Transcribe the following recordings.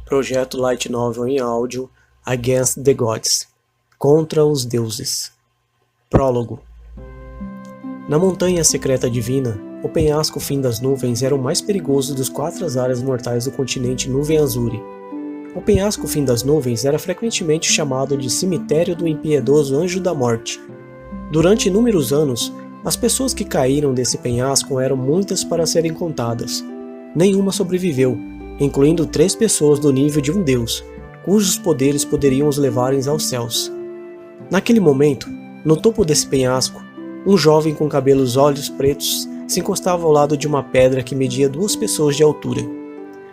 Projeto Light Novel em áudio Against the Gods. Contra os deuses. Prólogo. Na montanha secreta divina, o penhasco fim das nuvens era o mais perigoso dos 4 áreas mortais do continente Nuvem Azuri. O penhasco fim das nuvens era frequentemente chamado de cemitério do impiedoso Anjo da Morte. Durante inúmeros anos, as pessoas que caíram desse penhasco eram muitas para serem contadas. Nenhuma sobreviveu, incluindo 3 pessoas do nível de um deus, cujos poderes poderiam os levar aos céus. Naquele momento, no topo desse penhasco, um jovem com cabelos olhos pretos se encostava ao lado de uma pedra que media 2 pessoas de altura.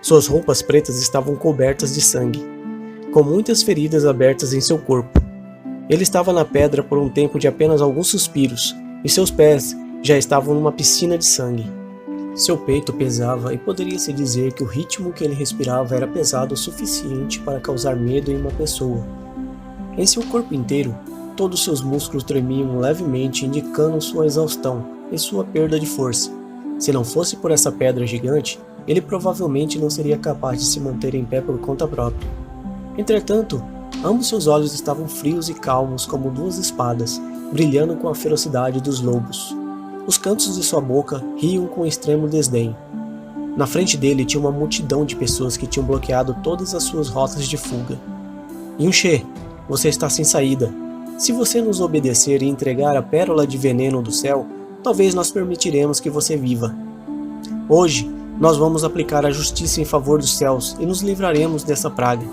Suas roupas pretas estavam cobertas de sangue, com muitas feridas abertas em seu corpo. Ele estava na pedra por um tempo de apenas alguns suspiros, e seus pés já estavam numa piscina de sangue. Seu peito pesava e poderia-se dizer que o ritmo que ele respirava era pesado o suficiente para causar medo em uma pessoa. Em seu corpo inteiro, todos seus músculos tremiam levemente, indicando sua exaustão e sua perda de força. Se não fosse por essa pedra gigante, ele provavelmente não seria capaz de se manter em pé por conta própria. Entretanto, ambos seus olhos estavam frios e calmos como 2 espadas, brilhando com a ferocidade dos lobos. Os cantos de sua boca riam com extremo desdém. Na frente dele tinha uma multidão de pessoas que tinham bloqueado todas as suas rotas de fuga. Yunche, você está sem saída. Se você nos obedecer e entregar a pérola de veneno do céu, talvez nós permitiremos que você viva. Hoje, nós vamos aplicar a justiça em favor dos céus e nos livraremos dessa praga.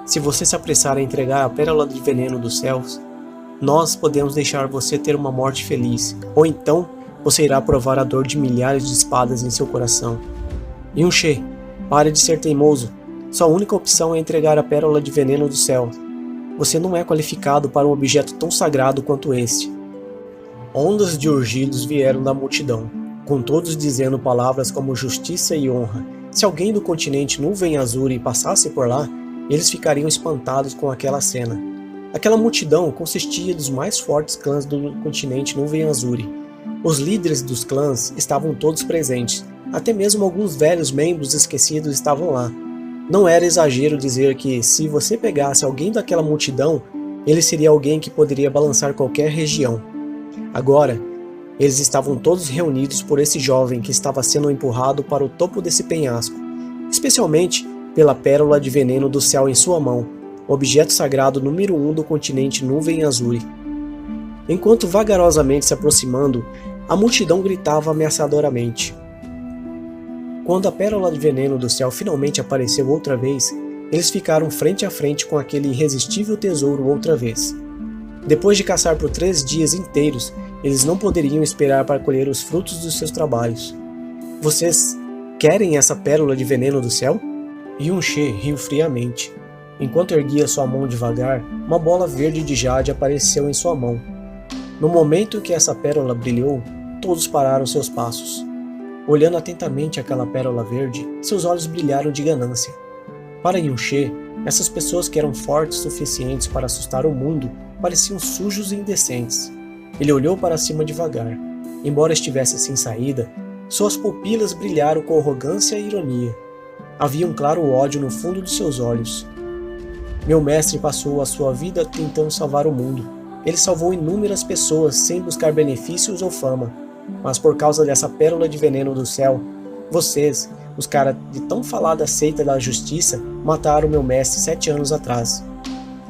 Se você se apressar a entregar a pérola de veneno dos céus, nós podemos deixar você ter uma morte feliz, ou então você irá provar a dor de milhares de espadas em seu coração. Yunche, pare de ser teimoso. Sua única opção é entregar a pérola de veneno do céu. Você não é qualificado para um objeto tão sagrado quanto este. Ondas de urgidos vieram da multidão, com todos dizendo palavras como justiça e honra. Se alguém do continente Nuvem Azuri passasse por lá, eles ficariam espantados com aquela cena. Aquela multidão consistia dos mais fortes clãs do continente Nuvem Azuri. Os líderes dos clãs estavam todos presentes, até mesmo alguns velhos membros esquecidos estavam lá. Não era exagero dizer que, se você pegasse alguém daquela multidão, ele seria alguém que poderia balançar qualquer região. Agora, eles estavam todos reunidos por esse jovem que estava sendo empurrado para o topo desse penhasco, especialmente pela pérola de veneno do céu em sua mão, objeto sagrado número 1 do continente Nuvem Azuri. Enquanto vagarosamente se aproximando, a multidão gritava ameaçadoramente. Quando a pérola de veneno do céu finalmente apareceu outra vez, eles ficaram frente a frente com aquele irresistível tesouro outra vez. Depois de caçar por 3 dias inteiros, eles não poderiam esperar para colher os frutos dos seus trabalhos. Vocês querem essa pérola de veneno do céu? Yunche riu friamente. Enquanto erguia sua mão devagar, uma bola verde de jade apareceu em sua mão. No momento que essa pérola brilhou, todos pararam seus passos. Olhando atentamente aquela pérola verde, seus olhos brilharam de ganância. Para Yunche, essas pessoas que eram fortes o suficientes para assustar o mundo pareciam sujos e indecentes. Ele olhou para cima devagar. Embora estivesse sem saída, suas pupilas brilharam com arrogância e ironia. Havia um claro ódio no fundo de seus olhos. Meu mestre passou a sua vida tentando salvar o mundo. Ele salvou inúmeras pessoas sem buscar benefícios ou fama. Mas por causa dessa pérola de veneno do céu, vocês, os caras de tão falada seita da justiça, mataram meu mestre 7 anos atrás.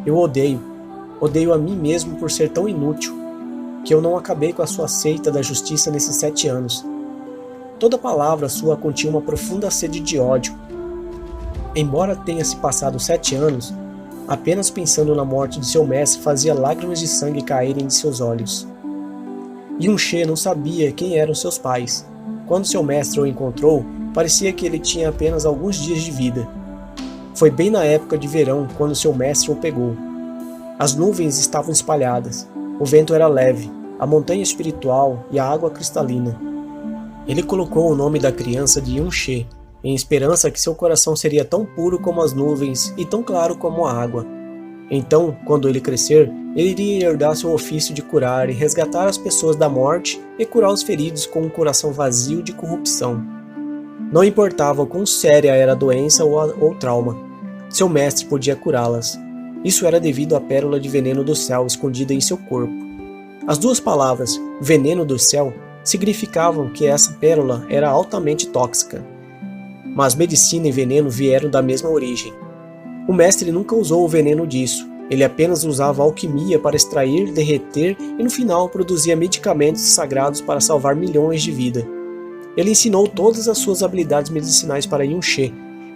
Eu odeio a mim mesmo por ser tão inútil, que eu não acabei com a sua seita da justiça nesses 7 anos. Toda palavra sua continha uma profunda sede de ódio. Embora tenha se passado 7 anos, apenas pensando na morte de seu mestre fazia lágrimas de sangue caírem de seus olhos. Yunche não sabia quem eram seus pais. Quando seu mestre o encontrou, parecia que ele tinha apenas alguns dias de vida. Foi bem na época de verão quando seu mestre o pegou. As nuvens estavam espalhadas, o vento era leve, a montanha espiritual e a água cristalina. Ele colocou o nome da criança de Yunche, em esperança que seu coração seria tão puro como as nuvens e tão claro como a água. Então, quando ele crescer, ele iria herdar seu ofício de curar e resgatar as pessoas da morte e curar os feridos com um coração vazio de corrupção. Não importava quão séria era a doença ou trauma, seu mestre podia curá-las. Isso era devido à pérola de veneno do céu escondida em seu corpo. As duas palavras, veneno do céu, significavam que essa pérola era altamente tóxica. Mas medicina e veneno vieram da mesma origem. O mestre nunca usou o veneno disso, ele apenas usava alquimia para extrair, derreter e no final produzia medicamentos sagrados para salvar milhões de vidas. Ele ensinou todas as suas habilidades medicinais para Yun-She,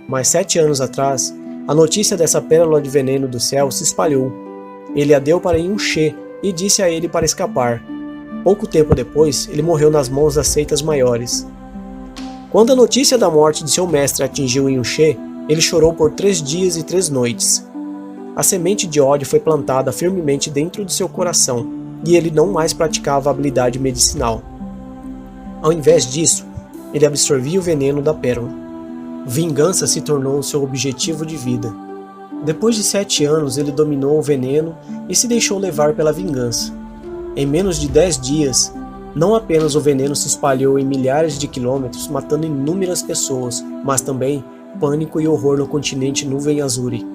mas 7 anos atrás, a notícia dessa pérola de veneno do céu se espalhou. Ele a deu para Yun-She e disse a ele para escapar. Pouco tempo depois, ele morreu nas mãos das seitas maiores. Quando a notícia da morte de seu mestre atingiu Yun-She, ele chorou por 3 dias e 3 noites. A semente de ódio foi plantada firmemente dentro de seu coração, e ele não mais praticava a habilidade medicinal. Ao invés disso, ele absorvia o veneno da pérola. Vingança se tornou seu objetivo de vida. Depois de 7 anos, ele dominou o veneno e se deixou levar pela vingança. Em menos de 10 dias, não apenas o veneno se espalhou em milhares de quilômetros, matando inúmeras pessoas, mas também pânico e horror no continente Nuvem Azuri.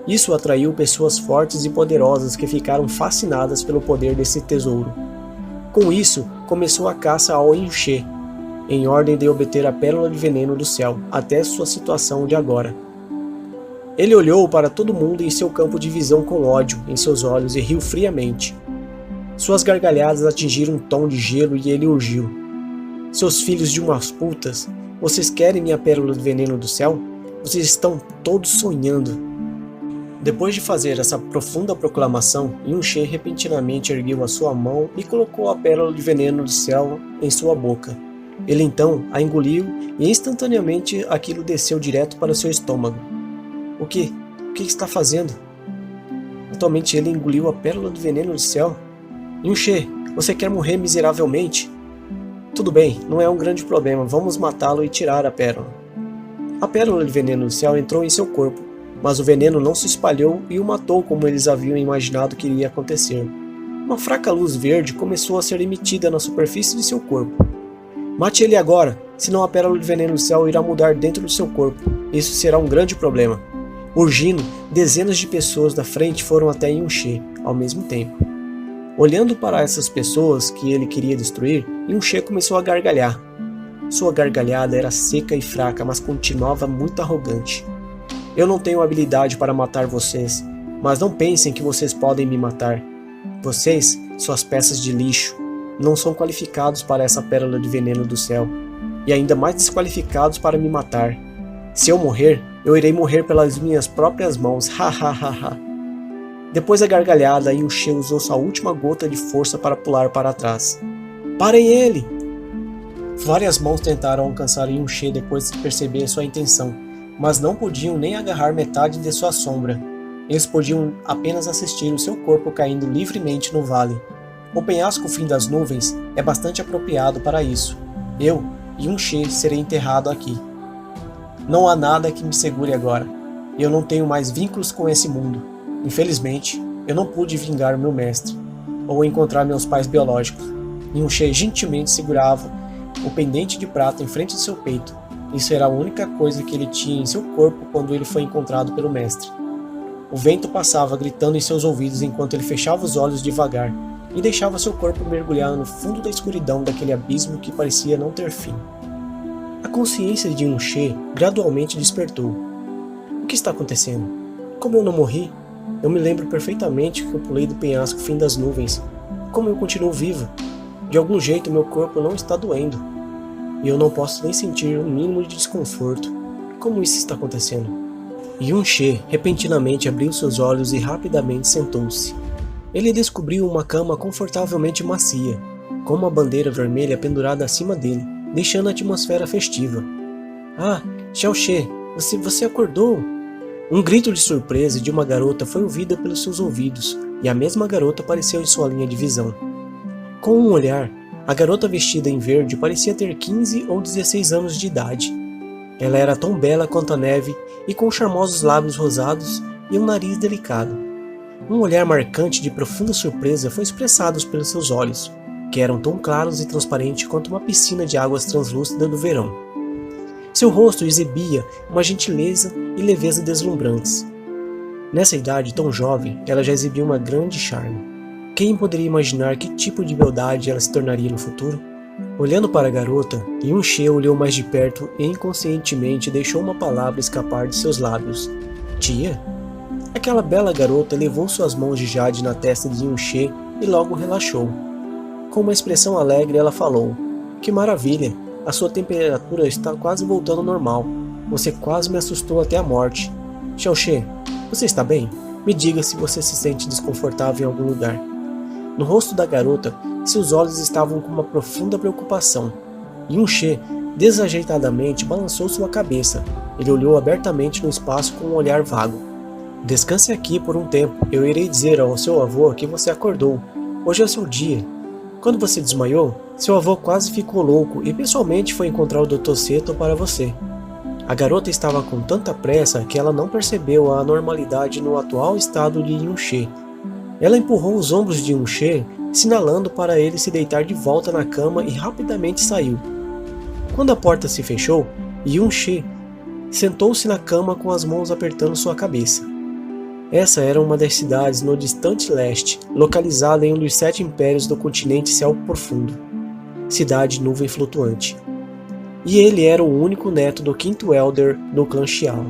Isso atraiu pessoas fortes e poderosas que ficaram fascinadas pelo poder desse tesouro. Com isso, começou a caça ao Yun-She, em ordem de obter a pérola de veneno do céu, até sua situação de agora. Ele olhou para todo mundo em seu campo de visão com ódio em seus olhos e riu friamente. Suas gargalhadas atingiram um tom de gelo e ele urgiu. Seus filhos de umas putas, vocês querem minha pérola de veneno do céu? Vocês estão todos sonhando. Depois de fazer essa profunda proclamação, Yun-She repentinamente ergueu a sua mão e colocou a pérola de veneno do céu em sua boca. Ele então a engoliu e instantaneamente aquilo desceu direto para o seu estômago. O que? O que está fazendo? Atualmente ele engoliu a pérola de veneno do céu. Yun-She, você quer morrer miseravelmente? Tudo bem, não é um grande problema, vamos matá-lo e tirar a pérola. A pérola de veneno do céu entrou em seu corpo, mas o veneno não se espalhou e o matou como eles haviam imaginado que iria acontecer. Uma fraca luz verde começou a ser emitida na superfície de seu corpo. Mate ele agora, senão a pérola de veneno do céu irá mudar dentro do seu corpo. Isso será um grande problema. Urgindo, dezenas de pessoas da frente foram até Yun-She ao mesmo tempo. Olhando para essas pessoas que ele queria destruir, Yun-She começou a gargalhar. Sua gargalhada era seca e fraca, mas continuava muito arrogante. Eu não tenho habilidade para matar vocês, mas não pensem que vocês podem me matar. Vocês, suas peças de lixo, não são qualificados para essa pérola de veneno do céu, e ainda mais desqualificados para me matar. Se eu morrer, eu irei morrer pelas minhas próprias mãos, ha ha ha ha. Depois da gargalhada, Yun-She usou sua última gota de força para pular para trás. Parem ele! Várias mãos tentaram alcançar Yun-She depois de perceber sua intenção, mas não podiam nem agarrar metade de sua sombra. Eles podiam apenas assistir o seu corpo caindo livremente no vale. O penhasco fim das nuvens é bastante apropriado para isso. Eu, Yun-She, serei enterrado aqui. Não há nada que me segure agora. Eu não tenho mais vínculos com esse mundo. Infelizmente, eu não pude vingar meu mestre, ou encontrar meus pais biológicos. Yun-She gentilmente segurava o pendente de prata em frente de seu peito. Isso era a única coisa que ele tinha em seu corpo quando ele foi encontrado pelo mestre. O vento passava gritando em seus ouvidos enquanto ele fechava os olhos devagar e deixava seu corpo mergulhar no fundo da escuridão daquele abismo que parecia não ter fim. A consciência de Yun-She gradualmente despertou. O que está acontecendo? Como eu não morri? Eu me lembro perfeitamente que eu pulei do penhasco fim das nuvens. Como eu continuo vivo? De algum jeito meu corpo não está doendo. E eu não posso nem sentir um mínimo de desconforto. Como isso está acontecendo? Yun-She repentinamente abriu seus olhos e rapidamente sentou-se. Ele descobriu uma cama confortavelmente macia, com uma bandeira vermelha pendurada acima dele, deixando a atmosfera festiva. Ah, Xiao-She, você acordou! Um grito de surpresa de uma garota foi ouvido pelos seus ouvidos, e a mesma garota apareceu em sua linha de visão. Com um olhar, a garota vestida em verde parecia ter 15 ou 16 anos de idade. Ela era tão bela quanto a neve e com charmosos lábios rosados e um nariz delicado. Um olhar marcante de profunda surpresa foi expressado pelos seus olhos, que eram tão claros e transparentes quanto uma piscina de águas translúcidas do verão. Seu rosto exibia uma gentileza e leveza deslumbrantes. Nessa idade tão jovem, ela já exibia uma grande charme. Quem poderia imaginar que tipo de beldade ela se tornaria no futuro? Olhando para a garota, Yun-She olhou mais de perto e inconscientemente deixou uma palavra escapar de seus lábios. Tia? Aquela bela garota levou suas mãos de jade na testa de Yun-She e logo relaxou. Com uma expressão alegre ela falou: Que maravilha! A sua temperatura está quase voltando ao normal. Você quase me assustou até a morte. Xiao-She, você está bem? Me diga se você se sente desconfortável em algum lugar. No rosto da garota, seus olhos estavam com uma profunda preocupação. Yun-She, desajeitadamente, balançou sua cabeça. Ele olhou abertamente no espaço com um olhar vago. Descanse aqui por um tempo. Eu irei dizer ao seu avô que você acordou. Hoje é o seu dia. Quando você desmaiou, seu avô quase ficou louco e pessoalmente foi encontrar o Dr. Seto para você. A garota estava com tanta pressa que ela não percebeu a anormalidade no atual estado de Yun-She. Ela empurrou os ombros de Yun-She, sinalando para ele se deitar de volta na cama e rapidamente saiu. Quando a porta se fechou, Yun-She sentou-se na cama com as mãos apertando sua cabeça. Essa era uma das cidades no distante leste, localizada em um dos 7 impérios do continente Céu Profundo. Cidade Nuvem Flutuante. E ele era o único neto do 5º Elder do clã Xiao,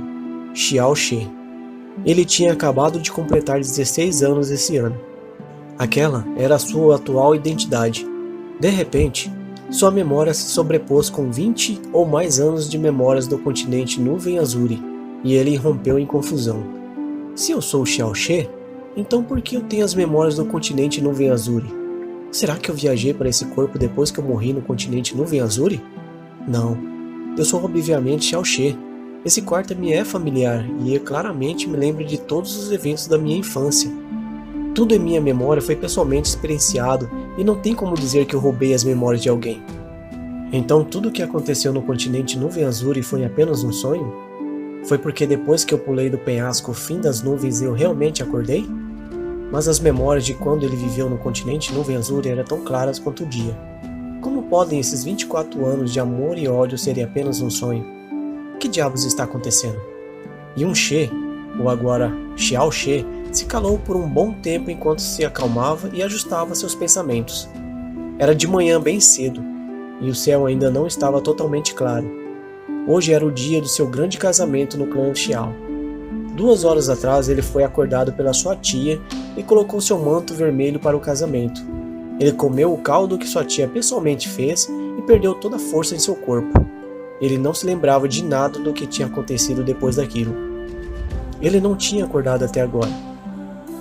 Xiao-She. Ele tinha acabado de completar 16 anos esse ano. Aquela era a sua atual identidade. De repente, sua memória se sobrepôs com 20 ou mais anos de memórias do continente Nuvem Azuri, e ele irrompeu em confusão. Se eu sou o Xiao-She, então por que eu tenho as memórias do continente Nuvem Azuri? Será que eu viajei para esse corpo depois que eu morri no continente Nuvem Azuri? Não, eu sou obviamente Xiao-She. Esse quarto me é familiar e eu claramente me lembro de todos os eventos da minha infância. Tudo em minha memória foi pessoalmente experienciado e não tem como dizer que eu roubei as memórias de alguém. Então tudo o que aconteceu no continente Nuvem Azuri foi apenas um sonho? Foi porque depois que eu pulei do penhasco fim das nuvens eu realmente acordei? Mas as memórias de quando ele viveu no continente Nuvem Azuri eram tão claras quanto o dia. Como podem esses 24 anos de amor e ódio serem apenas um sonho? Que diabos está acontecendo? Yun-She, ou agora Xiao-She, se calou por um bom tempo enquanto se acalmava e ajustava seus pensamentos. Era de manhã bem cedo, e o céu ainda não estava totalmente claro. Hoje era o dia do seu grande casamento no clã Xiao. 2 horas atrás ele foi acordado pela sua tia e colocou seu manto vermelho para o casamento. Ele comeu o caldo que sua tia pessoalmente fez e perdeu toda a força em seu corpo. Ele não se lembrava de nada do que tinha acontecido depois daquilo. Ele não tinha acordado até agora.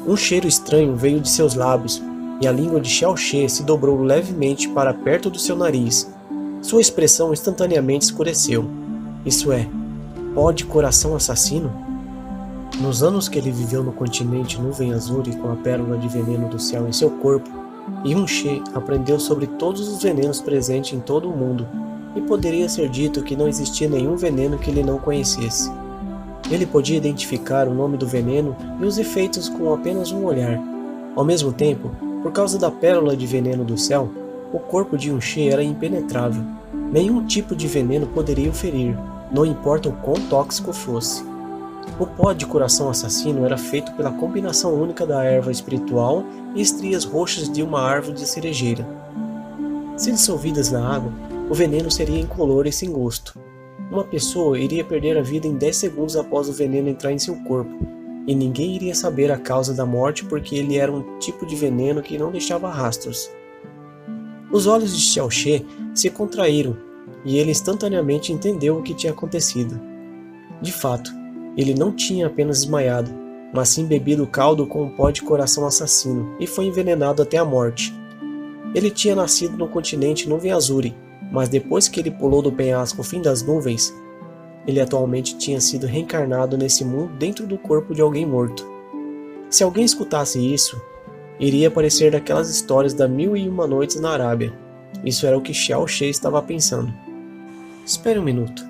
Um cheiro estranho veio de seus lábios e a língua de Xiao-She se dobrou levemente para perto do seu nariz. Sua expressão instantaneamente escureceu. Isso é, pó de coração assassino? Nos anos que ele viveu no continente Nuvem Azuri com a pérola de veneno do céu em seu corpo, Yun-She aprendeu sobre todos os venenos presentes em todo o mundo, e poderia ser dito que não existia nenhum veneno que ele não conhecesse. Ele podia identificar o nome do veneno e os efeitos com apenas um olhar. Ao mesmo tempo, por causa da pérola de veneno do céu, o corpo de Yun-She era impenetrável. Nenhum tipo de veneno poderia o ferir, não importa o quão tóxico fosse. O pó de coração assassino era feito pela combinação única da erva espiritual e estrias roxas de uma árvore de cerejeira. Se dissolvidas na água, o veneno seria incolor e sem gosto. Uma pessoa iria perder a vida em 10 segundos após o veneno entrar em seu corpo, e ninguém iria saber a causa da morte porque ele era um tipo de veneno que não deixava rastros. Os olhos de Xiao-She se contraíram, e ele instantaneamente entendeu o que tinha acontecido. De fato, ele não tinha apenas desmaiado, mas sim bebido caldo com um pó de coração assassino e foi envenenado até a morte. Ele tinha nascido no continente Nuvem Azuri, mas depois que ele pulou do penhasco fim das nuvens, ele atualmente tinha sido reencarnado nesse mundo dentro do corpo de alguém morto. Se alguém escutasse isso, iria parecer daquelas histórias da 1001 Noites na Arábia. Isso era o que Xiao-She estava pensando. Espere um minuto.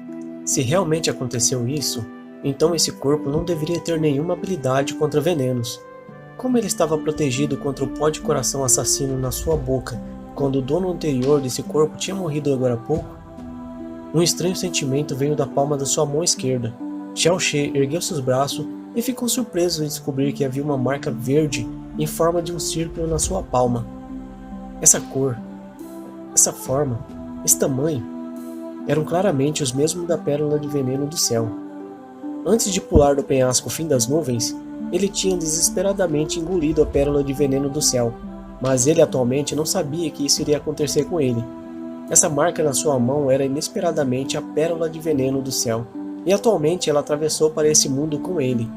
Se realmente aconteceu isso, então esse corpo não deveria ter nenhuma habilidade contra venenos. Como ele estava protegido contra o pó de coração assassino na sua boca, quando o dono anterior desse corpo tinha morrido agora há pouco? Um estranho sentimento veio da palma da sua mão esquerda. Xiao-She ergueu seus braços e ficou surpreso em descobrir que havia uma marca verde em forma de um círculo na sua palma. Essa cor, essa forma, esse tamanho, eram claramente os mesmos da pérola de veneno do céu. Antes de pular do penhasco fim das nuvens, ele tinha desesperadamente engolido a pérola de veneno do céu, mas ele atualmente não sabia que isso iria acontecer com ele. Essa marca na sua mão era inesperadamente a pérola de veneno do céu, e atualmente ela atravessou para esse mundo com ele.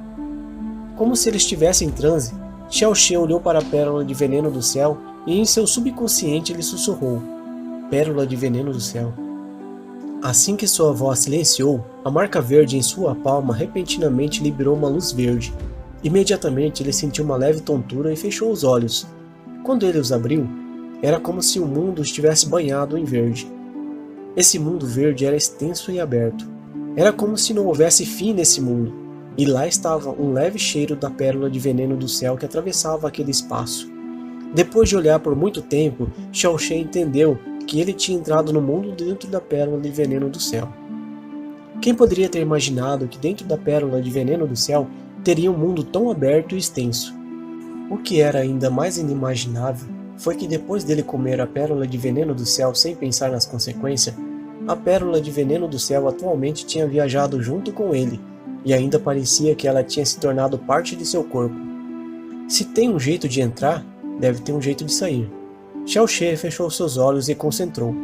Como se ele estivesse em transe, Xiao She olhou para a pérola de veneno do céu e em seu subconsciente ele sussurrou: pérola de veneno do céu. Assim que sua voz silenciou, a marca verde em sua palma repentinamente liberou uma luz verde. Imediatamente ele sentiu uma leve tontura e fechou os olhos. Quando ele os abriu, era como se o mundo estivesse banhado em verde. Esse mundo verde era extenso e aberto. Era como se não houvesse fim nesse mundo, e lá estava um leve cheiro da pérola de veneno do céu que atravessava aquele espaço. Depois de olhar por muito tempo, Xiao She entendeu que ele tinha entrado no mundo dentro da pérola de veneno do céu. Quem poderia ter imaginado que dentro da pérola de veneno do céu teria um mundo tão aberto e extenso? O que era ainda mais inimaginável foi que depois dele comer a pérola de veneno do céu sem pensar nas consequências, a pérola de veneno do céu atualmente tinha viajado junto com ele, e ainda parecia que ela tinha se tornado parte de seu corpo. Se tem um jeito de entrar, deve ter um jeito de sair. Xiao She fechou seus olhos e concentrou.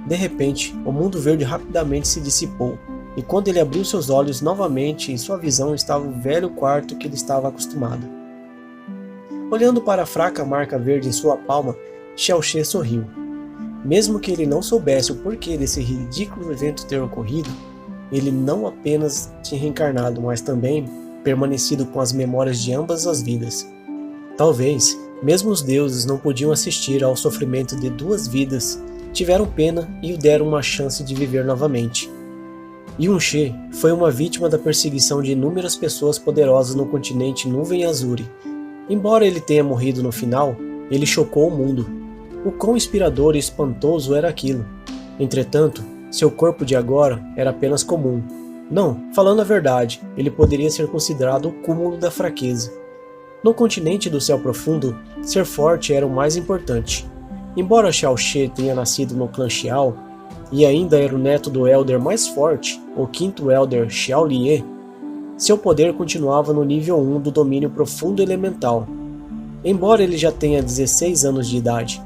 De repente, o mundo verde rapidamente se dissipou, e quando ele abriu seus olhos novamente, em sua visão estava o velho quarto que ele estava acostumado. Olhando para a fraca marca verde em sua palma, Xiao She sorriu. Mesmo que ele não soubesse o porquê desse ridículo evento ter ocorrido, ele não apenas tinha reencarnado, mas também permanecido com as memórias de ambas as vidas. Talvez, mesmo os deuses não podiam assistir ao sofrimento de duas vidas, tiveram pena e o deram uma chance de viver novamente. Yun-She foi uma vítima da perseguição de inúmeras pessoas poderosas no continente Nuvem Azure. Embora ele tenha morrido no final, ele chocou o mundo. O quão inspirador e espantoso era aquilo. Entretanto, seu corpo de agora era apenas comum. Não, falando a verdade, ele poderia ser considerado o cúmulo da fraqueza. No continente do céu profundo, ser forte era o mais importante. Embora Xiao She tenha nascido no clã Xiao, e ainda era o neto do Elder mais forte, o quinto Elder Xiao Liye, seu poder continuava no nível 1 do domínio profundo elemental. Embora ele já tenha 16 anos de idade,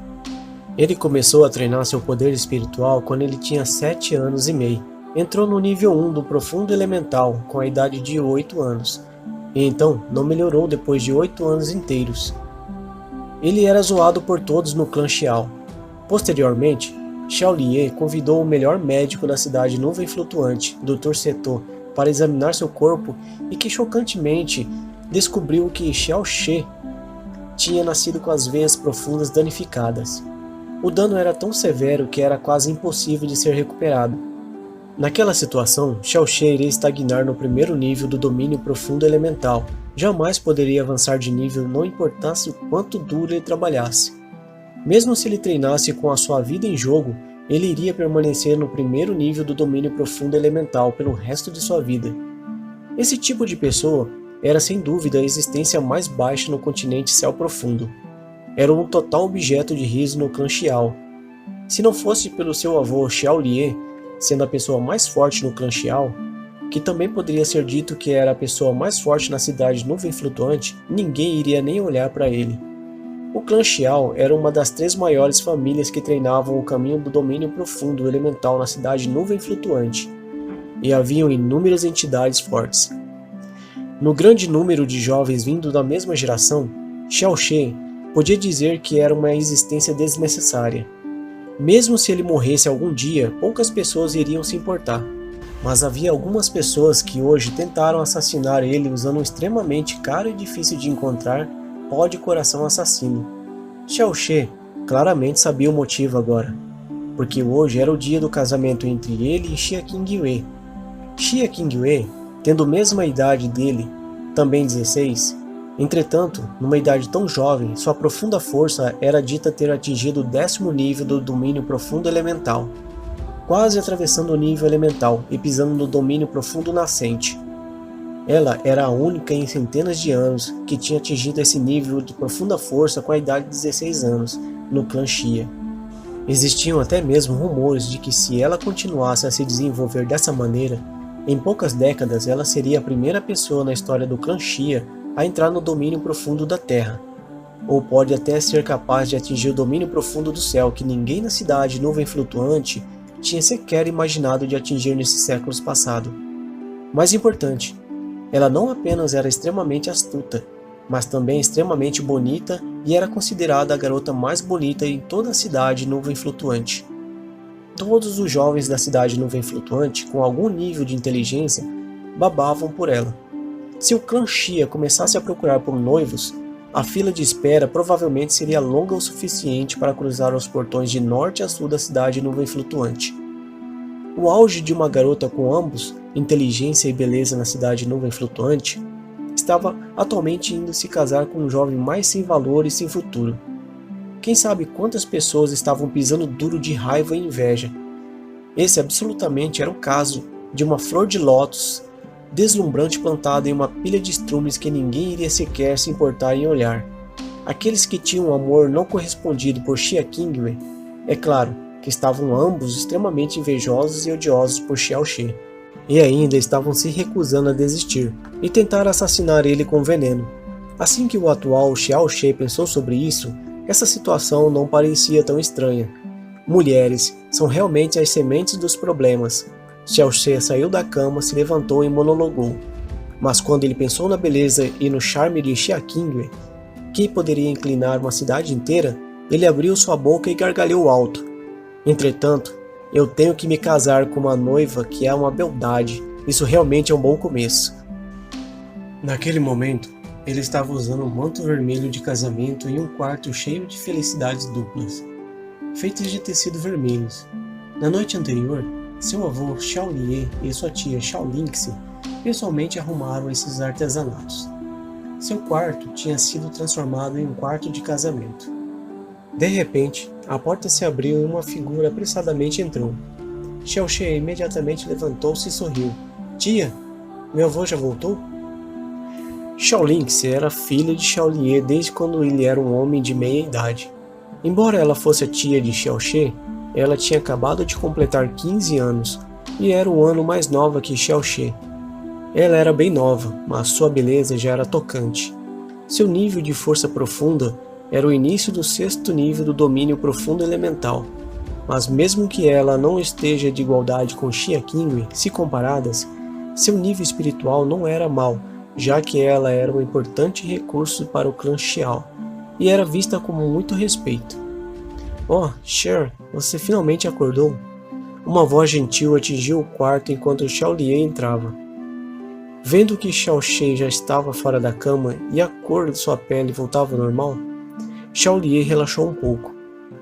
ele começou a treinar seu poder espiritual quando ele tinha 7 anos e meio. Entrou no nível 1 do profundo elemental com a idade de 8 anos. E então não melhorou depois de 8 anos inteiros. Ele era zoado por todos no clã Xiao. Posteriormente, Xiao Liye convidou o melhor médico da cidade Nuvem Flutuante, Dr. Seto, para examinar seu corpo e que chocantemente descobriu que Xiao She tinha nascido com as veias profundas danificadas. O dano era tão severo que era quase impossível de ser recuperado. Naquela situação, Xiao She iria estagnar no primeiro nível do domínio profundo elemental. Jamais poderia avançar de nível, não importasse o quanto duro ele trabalhasse. Mesmo se ele treinasse com a sua vida em jogo, ele iria permanecer no primeiro nível do domínio profundo elemental pelo resto de sua vida. Esse tipo de pessoa era sem dúvida a existência mais baixa no continente Céu Profundo. Era um total objeto de riso no clã Xiao. Se não fosse pelo seu avô Xiao Liye, sendo a pessoa mais forte no clã Xiao, que também poderia ser dito que era a pessoa mais forte na cidade Nuvem Flutuante, ninguém iria nem olhar para ele. O clã Xiao era uma das 3 maiores famílias que treinavam o caminho do domínio profundo elemental na cidade Nuvem Flutuante, e haviam inúmeras entidades fortes. No grande número de jovens vindo da mesma geração, Xiao She podia dizer que era uma existência desnecessária. Mesmo se ele morresse algum dia, poucas pessoas iriam se importar. Mas havia algumas pessoas que hoje tentaram assassinar ele usando um extremamente caro e difícil de encontrar pó de coração assassino. Xiao She claramente sabia o motivo agora, porque hoje era o dia do casamento entre ele e Xia Qingyue. Xia Qingyue, tendo a mesma idade dele, também 16, entretanto, numa idade tão jovem, sua profunda força era dita ter atingido o 10º nível do domínio profundo elemental, quase atravessando o nível elemental e pisando no domínio profundo nascente. Ela era a única em centenas de anos que tinha atingido esse nível de profunda força com a idade de 16 anos, no clã Xia. Existiam até mesmo rumores de que se ela continuasse a se desenvolver dessa maneira, em poucas décadas ela seria a primeira pessoa na história do clã Xia a entrar no domínio profundo da Terra. Ou pode até ser capaz de atingir o domínio profundo do céu que ninguém na cidade Nuvem Flutuante tinha sequer imaginado de atingir nesses séculos passados. Mais importante, ela não apenas era extremamente astuta, mas também extremamente bonita e era considerada a garota mais bonita em toda a cidade Nuvem Flutuante. Todos os jovens da cidade Nuvem Flutuante, com algum nível de inteligência, babavam por ela. Se o clã Xia começasse a procurar por noivos, a fila de espera provavelmente seria longa o suficiente para cruzar os portões de norte a sul da cidade Nuvem Flutuante. O auge de uma garota com ambos, inteligência e beleza na cidade Nuvem Flutuante, estava atualmente indo se casar com um jovem mais sem valor e sem futuro. Quem sabe quantas pessoas estavam pisando duro de raiva e inveja. Esse absolutamente era o caso de uma flor de lótus deslumbrante plantada em uma pilha de estrumes que ninguém iria sequer se importar em olhar. Aqueles que tinham um amor não correspondido por Xia Qingwei, é claro, que estavam ambos extremamente invejosos e odiosos por Xiao She, e ainda estavam se recusando a desistir e tentar assassinar ele com veneno. Assim que o atual Xiao She pensou sobre isso, essa situação não parecia tão estranha. Mulheres são realmente as sementes dos problemas. Xiao She saiu da cama, se levantou e monologou. Mas quando ele pensou na beleza e no charme de Xia Qingwei, que poderia inclinar uma cidade inteira, ele abriu sua boca e gargalhou alto. Entretanto, eu tenho que me casar com uma noiva que é uma beldade. Isso realmente é um bom começo. Naquele momento, ele estava usando um manto vermelho de casamento em um quarto cheio de felicidades duplas, feitas de tecido vermelhos. Na noite anterior, seu avô Xiao Lie e sua tia Xiao Lingxi pessoalmente arrumaram esses artesanatos. Seu quarto tinha sido transformado em um quarto de casamento. De repente, a porta se abriu e uma figura apressadamente entrou. Xiao She imediatamente levantou-se e sorriu. Tia, meu avô já voltou? Xiao Lingxi era filha de Xiao Lie desde quando ele era um homem de meia idade. Embora ela fosse a tia de Xiao She, ela tinha acabado de completar 15 anos e era um ano mais nova que Xiao She. Ela era bem nova, mas sua beleza já era tocante. Seu nível de força profunda era o início do 6º nível do domínio profundo elemental. Mas mesmo que ela não esteja de igualdade com Xia Qingwei, se comparadas, seu nível espiritual não era mau, já que ela era um importante recurso para o clã Xiao, e era vista com muito respeito. Oh, Cher, você finalmente acordou? Uma voz gentil atingiu o quarto enquanto Xiao Lie entrava. Vendo que Xiao She já estava fora da cama e a cor de sua pele voltava ao normal, Xiao Lie relaxou um pouco.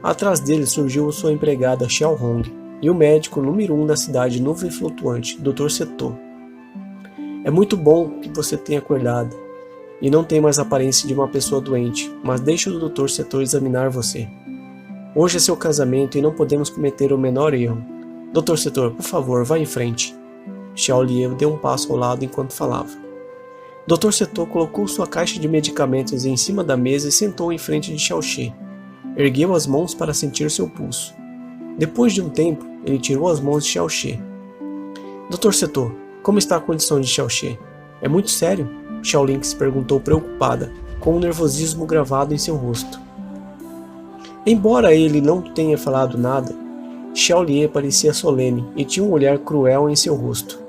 Atrás dele surgiu sua empregada Xiao Hong e o médico número 1 da cidade Nuvem Flutuante, Dr. Seto. É muito bom que você tenha acordado e não tem mais a aparência de uma pessoa doente, mas deixe o Dr. Seto examinar você. Hoje é seu casamento e não podemos cometer o menor erro. Dr. Setor, por favor, vá em frente. Xiao Lie deu um passo ao lado enquanto falava. Dr. Setor colocou sua caixa de medicamentos em cima da mesa e sentou em frente de Xiao She. Ergueu as mãos para sentir seu pulso. Depois de um tempo, ele tirou as mãos de Xiao She. Dr. Setor, como está a condição de Xiao She? É muito sério? Xiao Lingxi perguntou preocupada, com um nervosismo gravado em seu rosto. Embora ele não tenha falado nada, Xiao Lie parecia solene e tinha um olhar cruel em seu rosto.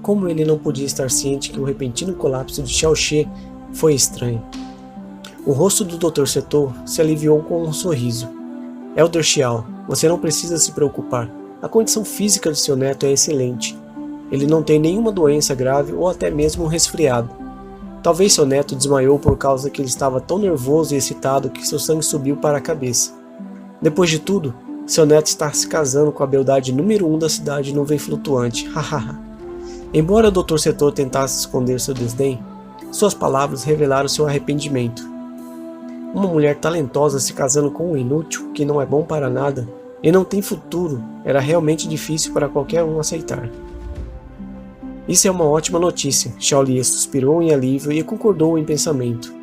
Como ele não podia estar ciente que o repentino colapso de Xiao She foi estranho. O rosto do Dr. Seto se aliviou com um sorriso. Elder Xiao, você não precisa se preocupar. A condição física de seu neto é excelente. Ele não tem nenhuma doença grave ou até mesmo um resfriado. Talvez seu neto desmaiou por causa que ele estava tão nervoso e excitado que seu sangue subiu para a cabeça. Depois de tudo, seu neto está se casando com a beldade número 1 da cidade Nuvem Flutuante. Hahaha. Embora o Dr. Setor tentasse esconder seu desdém, suas palavras revelaram seu arrependimento. Uma mulher talentosa se casando com um inútil que não é bom para nada e não tem futuro era realmente difícil para qualquer um aceitar. Isso é uma ótima notícia, Xiao Lier suspirou em alívio e concordou em pensamento.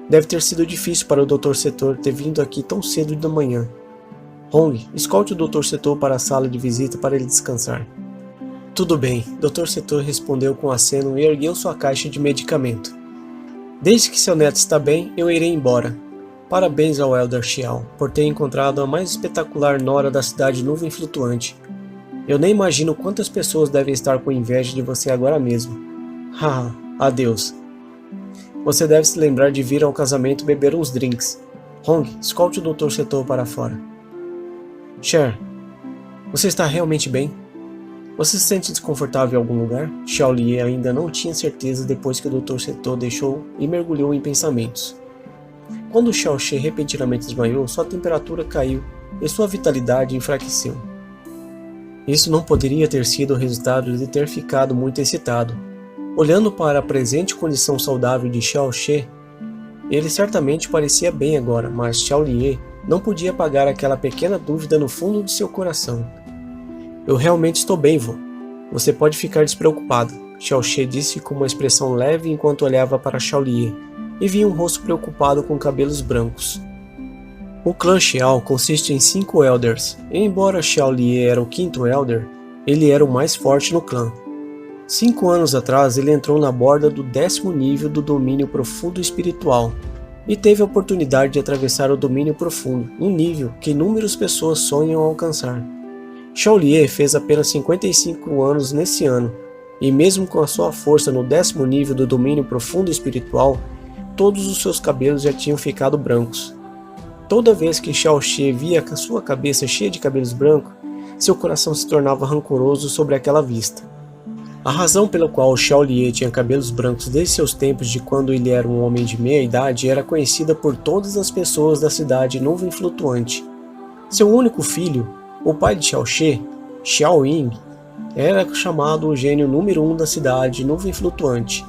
Deve ter sido difícil para o Dr. Setor ter vindo aqui tão cedo da manhã. Hong, escolte o Dr. Setor para a sala de visita para ele descansar. Tudo bem, Dr. Setor respondeu com aceno e ergueu sua caixa de medicamento. Desde que seu neto está bem, eu irei embora. Parabéns ao Elder Xiao, por ter encontrado a mais espetacular nora da cidade nuvem flutuante. Eu nem imagino quantas pessoas devem estar com inveja de você agora mesmo. Haha, adeus. Você deve se lembrar de vir ao casamento beber uns drinks. Hong, escolte o Dr. Setor para fora. Cher, você está realmente bem? Você se sente desconfortável em algum lugar? Xiao Lier ainda não tinha certeza depois que o Dr. Setor deixou e mergulhou em pensamentos. Quando Xiao She repentinamente desmaiou, sua temperatura caiu e sua vitalidade enfraqueceu. Isso não poderia ter sido o resultado de ter ficado muito excitado. Olhando para a presente condição saudável de Xiao She, ele certamente parecia bem agora, mas Xiao Lier não podia apagar aquela pequena dúvida no fundo de seu coração. Eu realmente estou bem, vô. Você pode ficar despreocupado, Xiao She disse com uma expressão leve enquanto olhava para Xiao Lier e via um rosto preocupado com cabelos brancos. O clã Xiao consiste em 5 Elders, e embora Xiao Lier era o 5º Elder, ele era o mais forte no clã. 5 anos atrás ele entrou na borda do 10º nível do domínio profundo espiritual, e teve a oportunidade de atravessar o domínio profundo, um nível que inúmeras pessoas sonham alcançar. Xiao Lier fez apenas 55 anos nesse ano, e mesmo com a sua força no 10º nível do domínio profundo espiritual, todos os seus cabelos já tinham ficado brancos. Toda vez que Xiao She via a sua cabeça cheia de cabelos brancos, seu coração se tornava rancoroso sobre aquela vista. A razão pela qual Xiao Lier tinha cabelos brancos desde seus tempos de quando ele era um homem de meia idade era conhecida por todas as pessoas da cidade nuvem flutuante. Seu único filho, o pai de Xiao She, Xiao Ying, era chamado o gênio número 1 da cidade nuvem flutuante.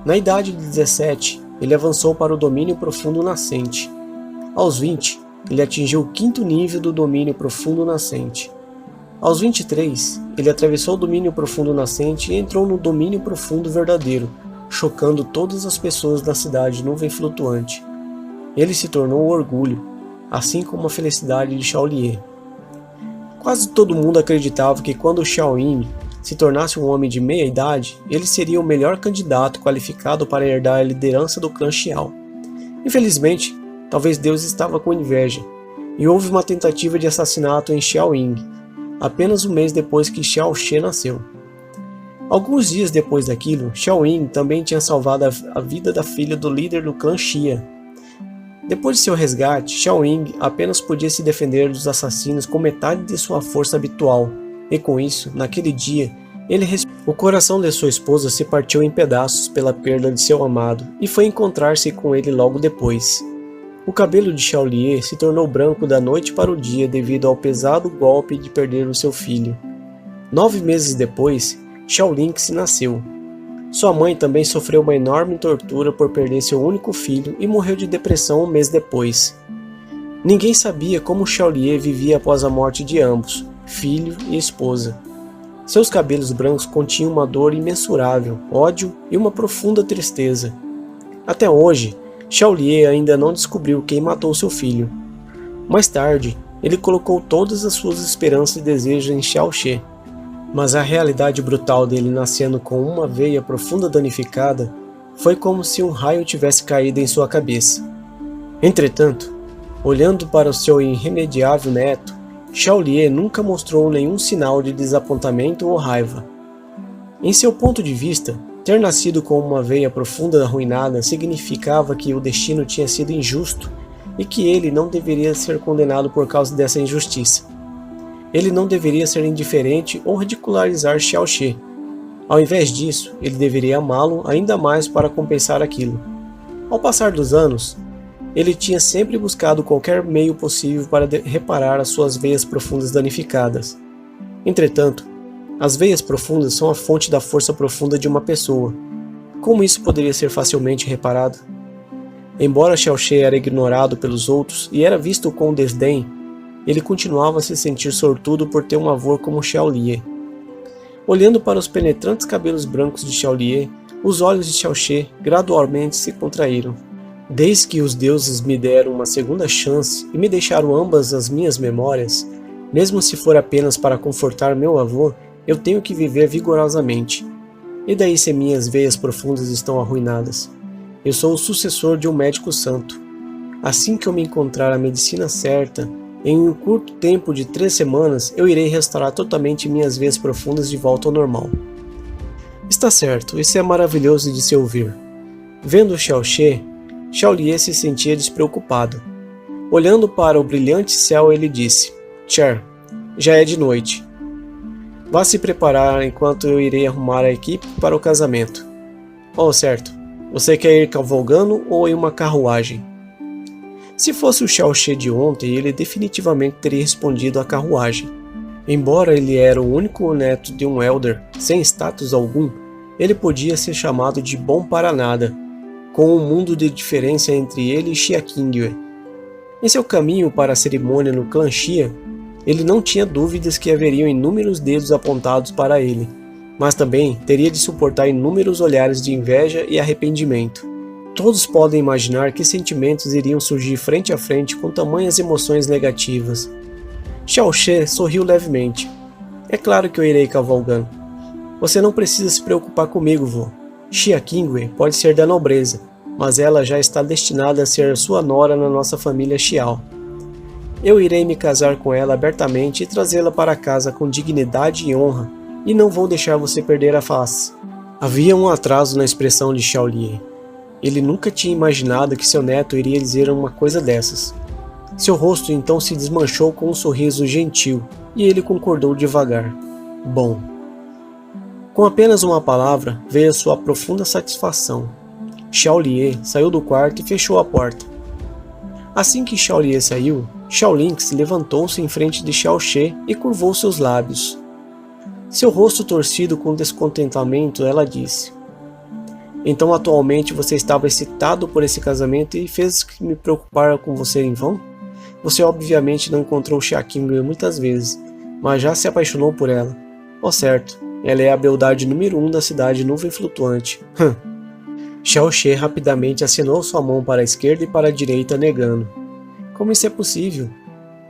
Na idade de 17, ele avançou para o domínio profundo nascente. Aos 20, ele atingiu o 5º nível do domínio profundo nascente. Aos 23, ele atravessou o domínio profundo nascente e entrou no domínio profundo verdadeiro, chocando todas as pessoas da cidade nuvem flutuante. Ele se tornou o orgulho, assim como a felicidade de Xiao Lier. Quase todo mundo acreditava que quando Xiao Ying se tornasse um homem de meia idade, ele seria o melhor candidato qualificado para herdar a liderança do clã Xiao. Infelizmente, talvez Deus estava com inveja, e houve uma tentativa de assassinato em Xiao Ying, apenas um mês depois que Xiao She nasceu. Alguns dias depois daquilo, Xiao Ying também tinha salvado a vida da filha do líder do clã Xia. Depois de seu resgate, Xiao Ying apenas podia se defender dos assassinos com metade de sua força habitual, e com isso, naquele dia, o coração de sua esposa se partiu em pedaços pela perda de seu amado, e foi encontrar-se com ele logo depois. O cabelo de Xiao Lier se tornou branco da noite para o dia devido ao pesado golpe de perder o seu filho. 9 meses depois, Xiao Lingxi nasceu. Sua mãe também sofreu uma enorme tortura por perder seu único filho e morreu de depressão um mês depois. Ninguém sabia como Xiao Lier vivia após a morte de ambos, filho e esposa. Seus cabelos brancos continham uma dor imensurável, ódio e uma profunda tristeza. Até hoje, Xiao Lier ainda não descobriu quem matou seu filho. Mais tarde, ele colocou todas as suas esperanças e desejos em Xiao She, mas a realidade brutal dele nascendo com uma veia profunda danificada foi como se um raio tivesse caído em sua cabeça. Entretanto, olhando para o seu irremediável neto, Xiao Lier nunca mostrou nenhum sinal de desapontamento ou raiva. Em seu ponto de vista, ter nascido com uma veia profunda arruinada significava que o destino tinha sido injusto e que ele não deveria ser condenado por causa dessa injustiça. Ele não deveria ser indiferente ou ridicularizar Xiao She. Ao invés disso, ele deveria amá-lo ainda mais para compensar aquilo. Ao passar dos anos, ele tinha sempre buscado qualquer meio possível para reparar as suas veias profundas danificadas. Entretanto, as veias profundas são a fonte da força profunda de uma pessoa. Como isso poderia ser facilmente reparado? Embora Xiao She era ignorado pelos outros e era visto com desdém, ele continuava a se sentir sortudo por ter um avô como Xiao Lier. Olhando para os penetrantes cabelos brancos de Xiaolier, os olhos de Xiaoxie gradualmente se contraíram. Desde que os deuses me deram uma segunda chance e me deixaram ambas as minhas memórias, mesmo se for apenas para confortar meu avô, eu tenho que viver vigorosamente. E daí se minhas veias profundas estão arruinadas? Eu sou o sucessor de um médico santo. Assim que eu me encontrar a medicina certa, em um curto tempo de 3 semanas, eu irei restaurar totalmente minhas veias profundas de volta ao normal. Está certo, isso é maravilhoso de se ouvir. Vendo Xiaoxie, Xiaolier se sentia despreocupado. Olhando para o brilhante céu, ele disse: Cher, já é de noite. Vá se preparar enquanto eu irei arrumar a equipe para o casamento. Oh, certo. Você quer ir cavalgando ou em uma carruagem? Se fosse o Xiaoxie de ontem, ele definitivamente teria respondido à carruagem. Embora ele era o único neto de um elder sem status algum, ele podia ser chamado de bom para nada, com um mundo de diferença entre ele e Xia Qingwei. Em seu caminho para a cerimônia no clã Xia, ele não tinha dúvidas que haveriam inúmeros dedos apontados para ele, mas também teria de suportar inúmeros olhares de inveja e arrependimento. Todos podem imaginar que sentimentos iriam surgir frente a frente com tamanhas emoções negativas. Xiaoxie sorriu levemente. É claro que eu irei cavalgando. Você não precisa se preocupar comigo, vô. Xia Qingwei pode ser da nobreza, mas ela já está destinada a ser sua nora na nossa família Xiao. Eu irei me casar com ela abertamente e trazê-la para casa com dignidade e honra, e não vou deixar você perder a face. Havia um atraso na expressão de Xiaolier. Ele nunca tinha imaginado que seu neto iria dizer uma coisa dessas. Seu rosto então se desmanchou com um sorriso gentil, e ele concordou devagar. Bom. Com apenas uma palavra, veio a sua profunda satisfação. Xiaolier saiu do quarto e fechou a porta. Assim que Xiaolier saiu, Xiaolynx levantou-se em frente de Xiaoxie e curvou seus lábios. Seu rosto torcido com descontentamento, ela disse: Então atualmente você estava excitado por esse casamento e fez me preocupar com você em vão? Você obviamente não encontrou Xia Qingwei muitas vezes, mas já se apaixonou por ela. Oh certo, ela é a beldade número 1 da cidade nuvem flutuante. Xiaoxie rapidamente acenou sua mão para a esquerda e para a direita, negando. Como isso é possível?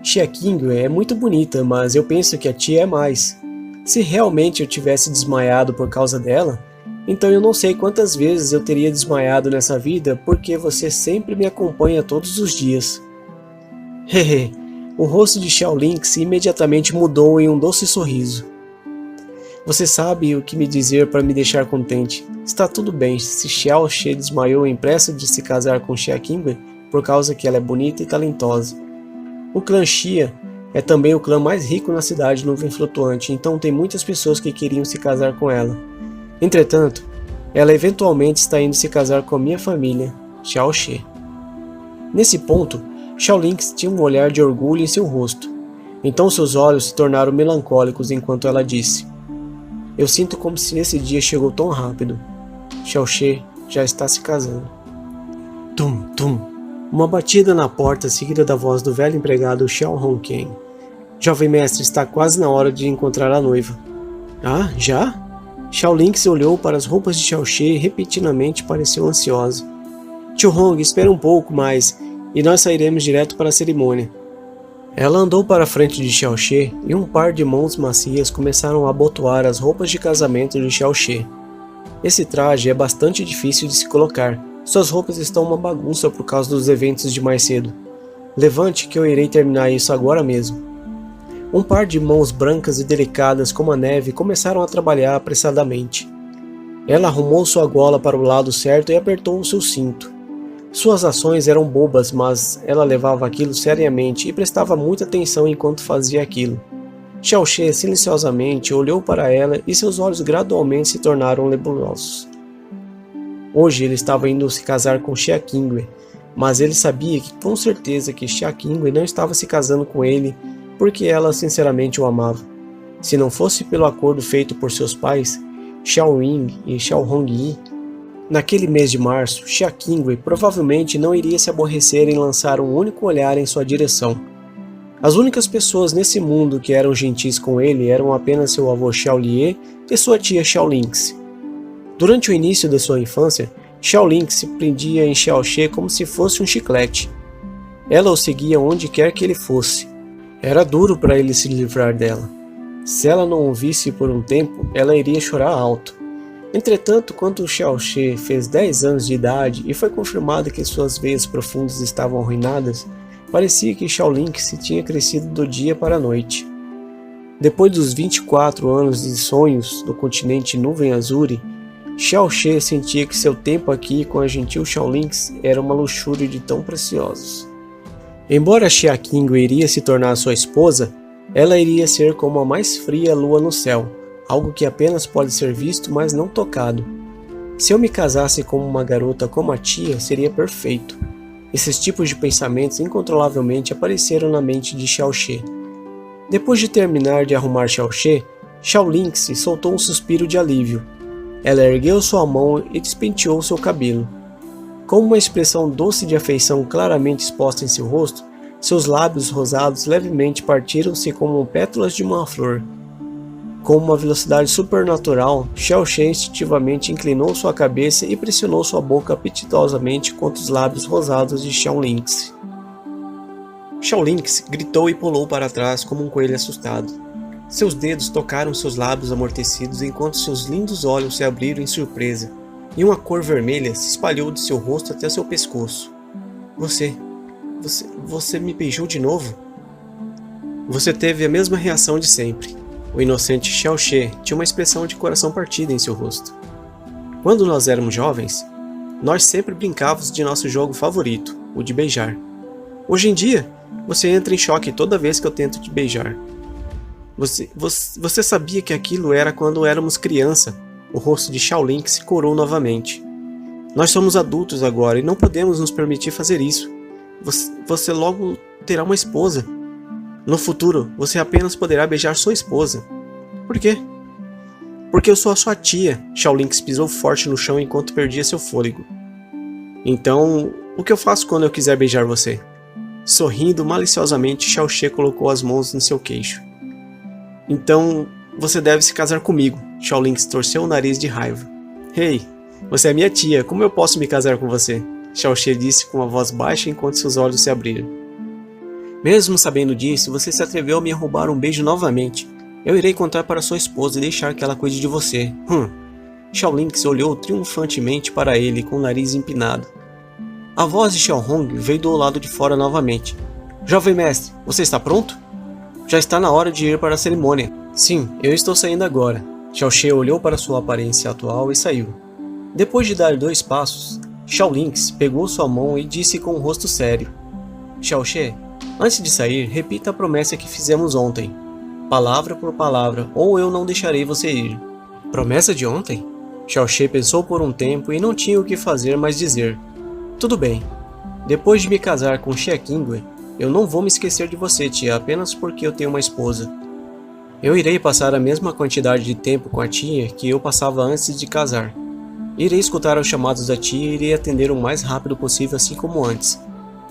Xia Qingwei é muito bonita, mas eu penso que a tia é mais. Se realmente eu tivesse desmaiado por causa dela, então eu não sei quantas vezes eu teria desmaiado nessa vida porque você sempre me acompanha todos os dias. Hehe, o rosto de Xiaolynx imediatamente mudou em um doce sorriso. Você sabe o que me dizer para me deixar contente. Está tudo bem se Xiaoxie desmaiou em pressa de se casar com Xia Qingwei por causa que ela é bonita e talentosa. O clã Xia é também o clã mais rico na cidade nuvem flutuante, então tem muitas pessoas que queriam se casar com ela. Entretanto, ela eventualmente está indo se casar com a minha família, Xiaoxie. Nesse ponto, Xiaolynx tinha um olhar de orgulho em seu rosto. Então seus olhos se tornaram melancólicos enquanto ela disse: Eu sinto como se esse dia chegou tão rápido. Xiaoxie já está se casando. Tum, tum. Uma batida na porta seguida da voz do velho empregado Xiao Hongqian. Jovem mestre, está quase na hora de encontrar a noiva. Ah, já? Xiaolynx olhou para as roupas de Xiaoxie e repentinamente pareceu ansiosa. Tio Hong, espera um pouco mais, e nós sairemos direto para a cerimônia. Ela andou para a frente de Xiaoxie e um par de mãos macias começaram a abotoar as roupas de casamento de Xiaoxie. Esse traje é bastante difícil de se colocar. Suas roupas estão uma bagunça por causa dos eventos de mais cedo. Levante que eu irei terminar isso agora mesmo. Um par de mãos brancas e delicadas como a neve começaram a trabalhar apressadamente. Ela arrumou sua gola para o lado certo e apertou o seu cinto. Suas ações eram bobas, mas ela levava aquilo seriamente e prestava muita atenção enquanto fazia aquilo. Xiaoxie silenciosamente olhou para ela e seus olhos gradualmente se tornaram nebulosos. Hoje ele estava indo se casar com Xia Qingwei, mas ele sabia que com certeza que Xia Qingwei não estava se casando com ele porque ela sinceramente o amava. Se não fosse pelo acordo feito por seus pais, Xiao Ying e Xiao Hongyi, naquele mês de março, Xia Qingwei provavelmente não iria se aborrecer em lançar um único olhar em sua direção. As únicas pessoas nesse mundo que eram gentis com ele eram apenas seu avô Xiaolie e sua tia Xiaolingse. Durante o início da sua infância, Xiaolingse prendia em Xiaoxie como se fosse um chiclete. Ela o seguia onde quer que ele fosse. Era duro para ele se livrar dela. Se ela não o visse por um tempo, ela iria chorar alto. Entretanto, quando Xiaoxie fez 10 anos de idade e foi confirmado que suas veias profundas estavam arruinadas, parecia que Xiaolingse tinha crescido do dia para a noite. Depois dos 24 anos de sonhos do continente Nuvem Azuri, Xiaoxie sentia que seu tempo aqui com a gentil Xiaolingse era uma luxúria de tão preciosos. Embora Xia Qingwei iria se tornar sua esposa, ela iria ser como a mais fria lua no céu, algo que apenas pode ser visto, mas não tocado. Se eu me casasse com uma garota como a tia, seria perfeito. Esses tipos de pensamentos incontrolavelmente apareceram na mente de Xiaoxie. Depois de terminar de arrumar Xiaoxie, Xiaolingse soltou um suspiro de alívio. Ela ergueu sua mão e despenteou seu cabelo. Com uma expressão doce de afeição claramente exposta em seu rosto, seus lábios rosados levemente partiram-se como pétalas de uma flor. Com uma velocidade supernatural, Xiaoxie instintivamente inclinou sua cabeça e pressionou sua boca apetitosamente contra os lábios rosados de Xiaolingse. Xiaolingse gritou e pulou para trás como um coelho assustado. Seus dedos tocaram seus lábios amortecidos enquanto seus lindos olhos se abriram em surpresa, e uma cor vermelha se espalhou de seu rosto até seu pescoço. Você me beijou de novo? Você teve a mesma reação de sempre. O inocente Xiaoxie tinha uma expressão de coração partido em seu rosto. Quando nós éramos jovens, nós sempre brincávamos de nosso jogo favorito, o de beijar. Hoje em dia, você entra em choque toda vez que eu tento te beijar. Você sabia que aquilo era quando éramos criança? O rosto de Xiaolingse se corou novamente. Nós somos adultos agora e não podemos nos permitir fazer isso. Você logo terá uma esposa. No futuro, você apenas poderá beijar sua esposa. Por quê? Porque eu sou a sua tia. Xiaolingse pisou forte no chão enquanto perdia seu fôlego. Então, o que eu faço quando eu quiser beijar você? Sorrindo maliciosamente, Xiaoxie colocou as mãos no seu queixo. Então, você deve se casar comigo. Xiaolingse torceu o nariz de raiva. Ei, você é minha tia, como eu posso me casar com você? Xiaoxie disse com uma voz baixa enquanto seus olhos se abriram. Mesmo sabendo disso, você se atreveu a me roubar um beijo novamente. Eu irei contar para sua esposa e deixar que ela cuide de você. Xiaolingse olhou triunfantemente para ele com o nariz empinado. A voz de Xiaohong veio do lado de fora novamente. Jovem mestre, você está pronto? Já está na hora de ir para a cerimônia. Sim, eu estou saindo agora. Xiaoxie olhou para sua aparência atual e saiu. Depois de dar 2 passos, Xiaolingse pegou sua mão e disse com um rosto sério. Xiaoxie, antes de sair, repita a promessa que fizemos ontem. Palavra por palavra, ou eu não deixarei você ir. Promessa de ontem? Xiaoxie pensou por um tempo e não tinha o que fazer mas dizer. Tudo bem. Depois de me casar com Xia Qingwei, eu não vou me esquecer de você, tia, apenas porque eu tenho uma esposa. Eu irei passar a mesma quantidade de tempo com a tia que eu passava antes de casar. Irei escutar os chamados da tia e irei atender o mais rápido possível assim como antes.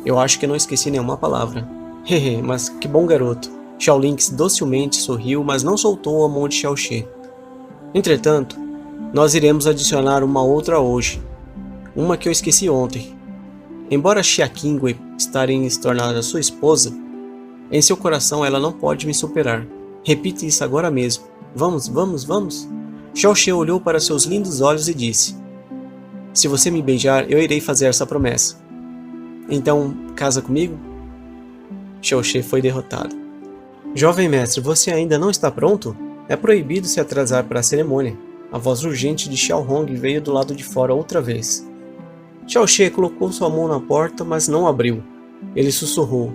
Eu acho que não esqueci nenhuma palavra. Hehe, mas que bom garoto. Xiaolingse docilmente sorriu, mas não soltou a mão de Xiaoxie. Entretanto, nós iremos adicionar uma outra hoje. Uma que eu esqueci ontem. Embora Xia Qingwei estaria se tornando sua esposa, em seu coração ela não pode me superar. Repita isso agora mesmo. Vamos, vamos, vamos. Xiaoxie olhou para seus lindos olhos e disse. Se você me beijar, eu irei fazer essa promessa. Então, casa comigo? Xiaoxie foi derrotado. Jovem mestre, você ainda não está pronto? É proibido se atrasar para a cerimônia. A voz urgente de Xiaohong veio do lado de fora outra vez. Xiaoxie colocou sua mão na porta, mas não abriu. Ele sussurrou.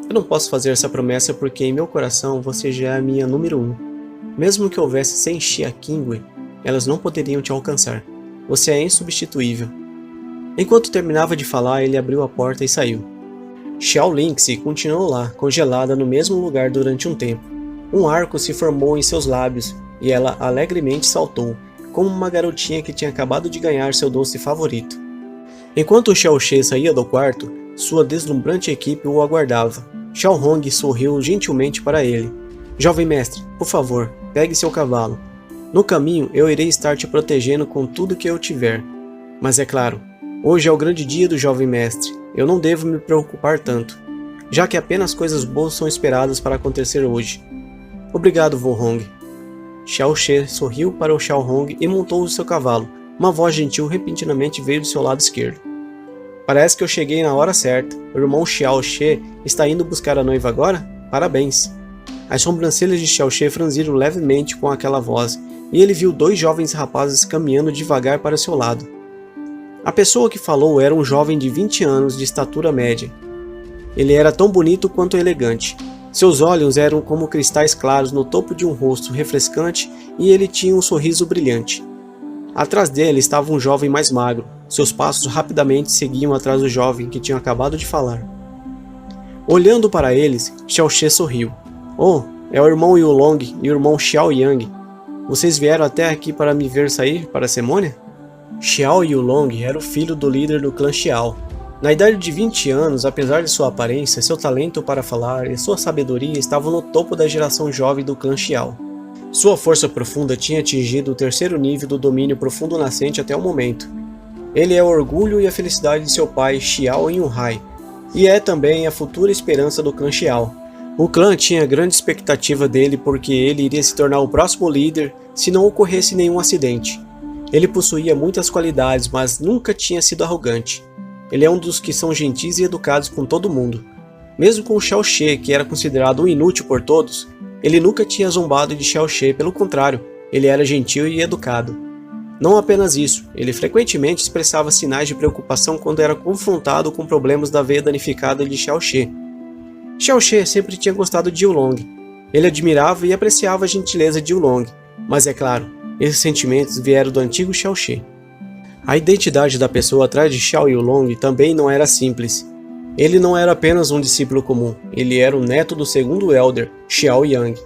Eu não posso fazer essa promessa porque em meu coração você já é a minha número 1. Mesmo que houvesse 100 Xia Qingwei, elas não poderiam te alcançar. Você é insubstituível. Enquanto terminava de falar, ele abriu a porta e saiu. Xiaolingse continuou lá, congelada no mesmo lugar durante um tempo. Um arco se formou em seus lábios e ela alegremente saltou, como uma garotinha que tinha acabado de ganhar seu doce favorito. Enquanto Xiaoxie saía do quarto, sua deslumbrante equipe o aguardava. Xiao Hong sorriu gentilmente para ele. Jovem mestre, por favor, pegue seu cavalo. No caminho eu irei estar te protegendo com tudo que eu tiver. Mas é claro, hoje é o grande dia do jovem mestre. Eu não devo me preocupar tanto, já que apenas coisas boas são esperadas para acontecer hoje. Obrigado, vô Hong. Xiao She sorriu para o Xiao Hong e montou o seu cavalo. Uma voz gentil repentinamente veio do seu lado esquerdo. Parece que eu cheguei na hora certa. O irmão Xiao She está indo buscar a noiva agora? Parabéns. As sobrancelhas de Xiao She franziram levemente com aquela voz, e ele viu 2 jovens rapazes caminhando devagar para seu lado. A pessoa que falou era um jovem de 20 anos de estatura média. Ele era tão bonito quanto elegante. Seus olhos eram como cristais claros no topo de um rosto refrescante e ele tinha um sorriso brilhante. Atrás dele estava um jovem mais magro. Seus passos rapidamente seguiam atrás do jovem que tinha acabado de falar. Olhando para eles, Xiao She sorriu. Oh, é o irmão Yulong e o irmão Xiao Yang. Vocês vieram até aqui para me ver sair para a cerimônia? Xiao Yulong era o filho do líder do clã Xiao. Na idade de 20 anos, apesar de sua aparência, seu talento para falar e sua sabedoria estavam no topo da geração jovem do clã Xiao. Sua força profunda tinha atingido o 3º nível do domínio profundo nascente até o momento. Ele é o orgulho e a felicidade de seu pai, Xiao Yunhai, e é também a futura esperança do clã Xiao. O clã tinha grande expectativa dele porque ele iria se tornar o próximo líder se não ocorresse nenhum acidente. Ele possuía muitas qualidades, mas nunca tinha sido arrogante. Ele é um dos que são gentis e educados com todo mundo. Mesmo com Xiao She, que era considerado um inútil por todos, ele nunca tinha zombado de Xiao She, pelo contrário, ele era gentil e educado. Não apenas isso, ele frequentemente expressava sinais de preocupação quando era confrontado com problemas da veia danificada de Xiao She. Xiao She sempre tinha gostado de Yulong. Ele admirava e apreciava a gentileza de Yulong, mas é claro, esses sentimentos vieram do antigo Xiao She. A identidade da pessoa atrás de Xiao Yulong também não era simples. Ele não era apenas um discípulo comum, ele era o neto do 2º Elder, Xiao Yang.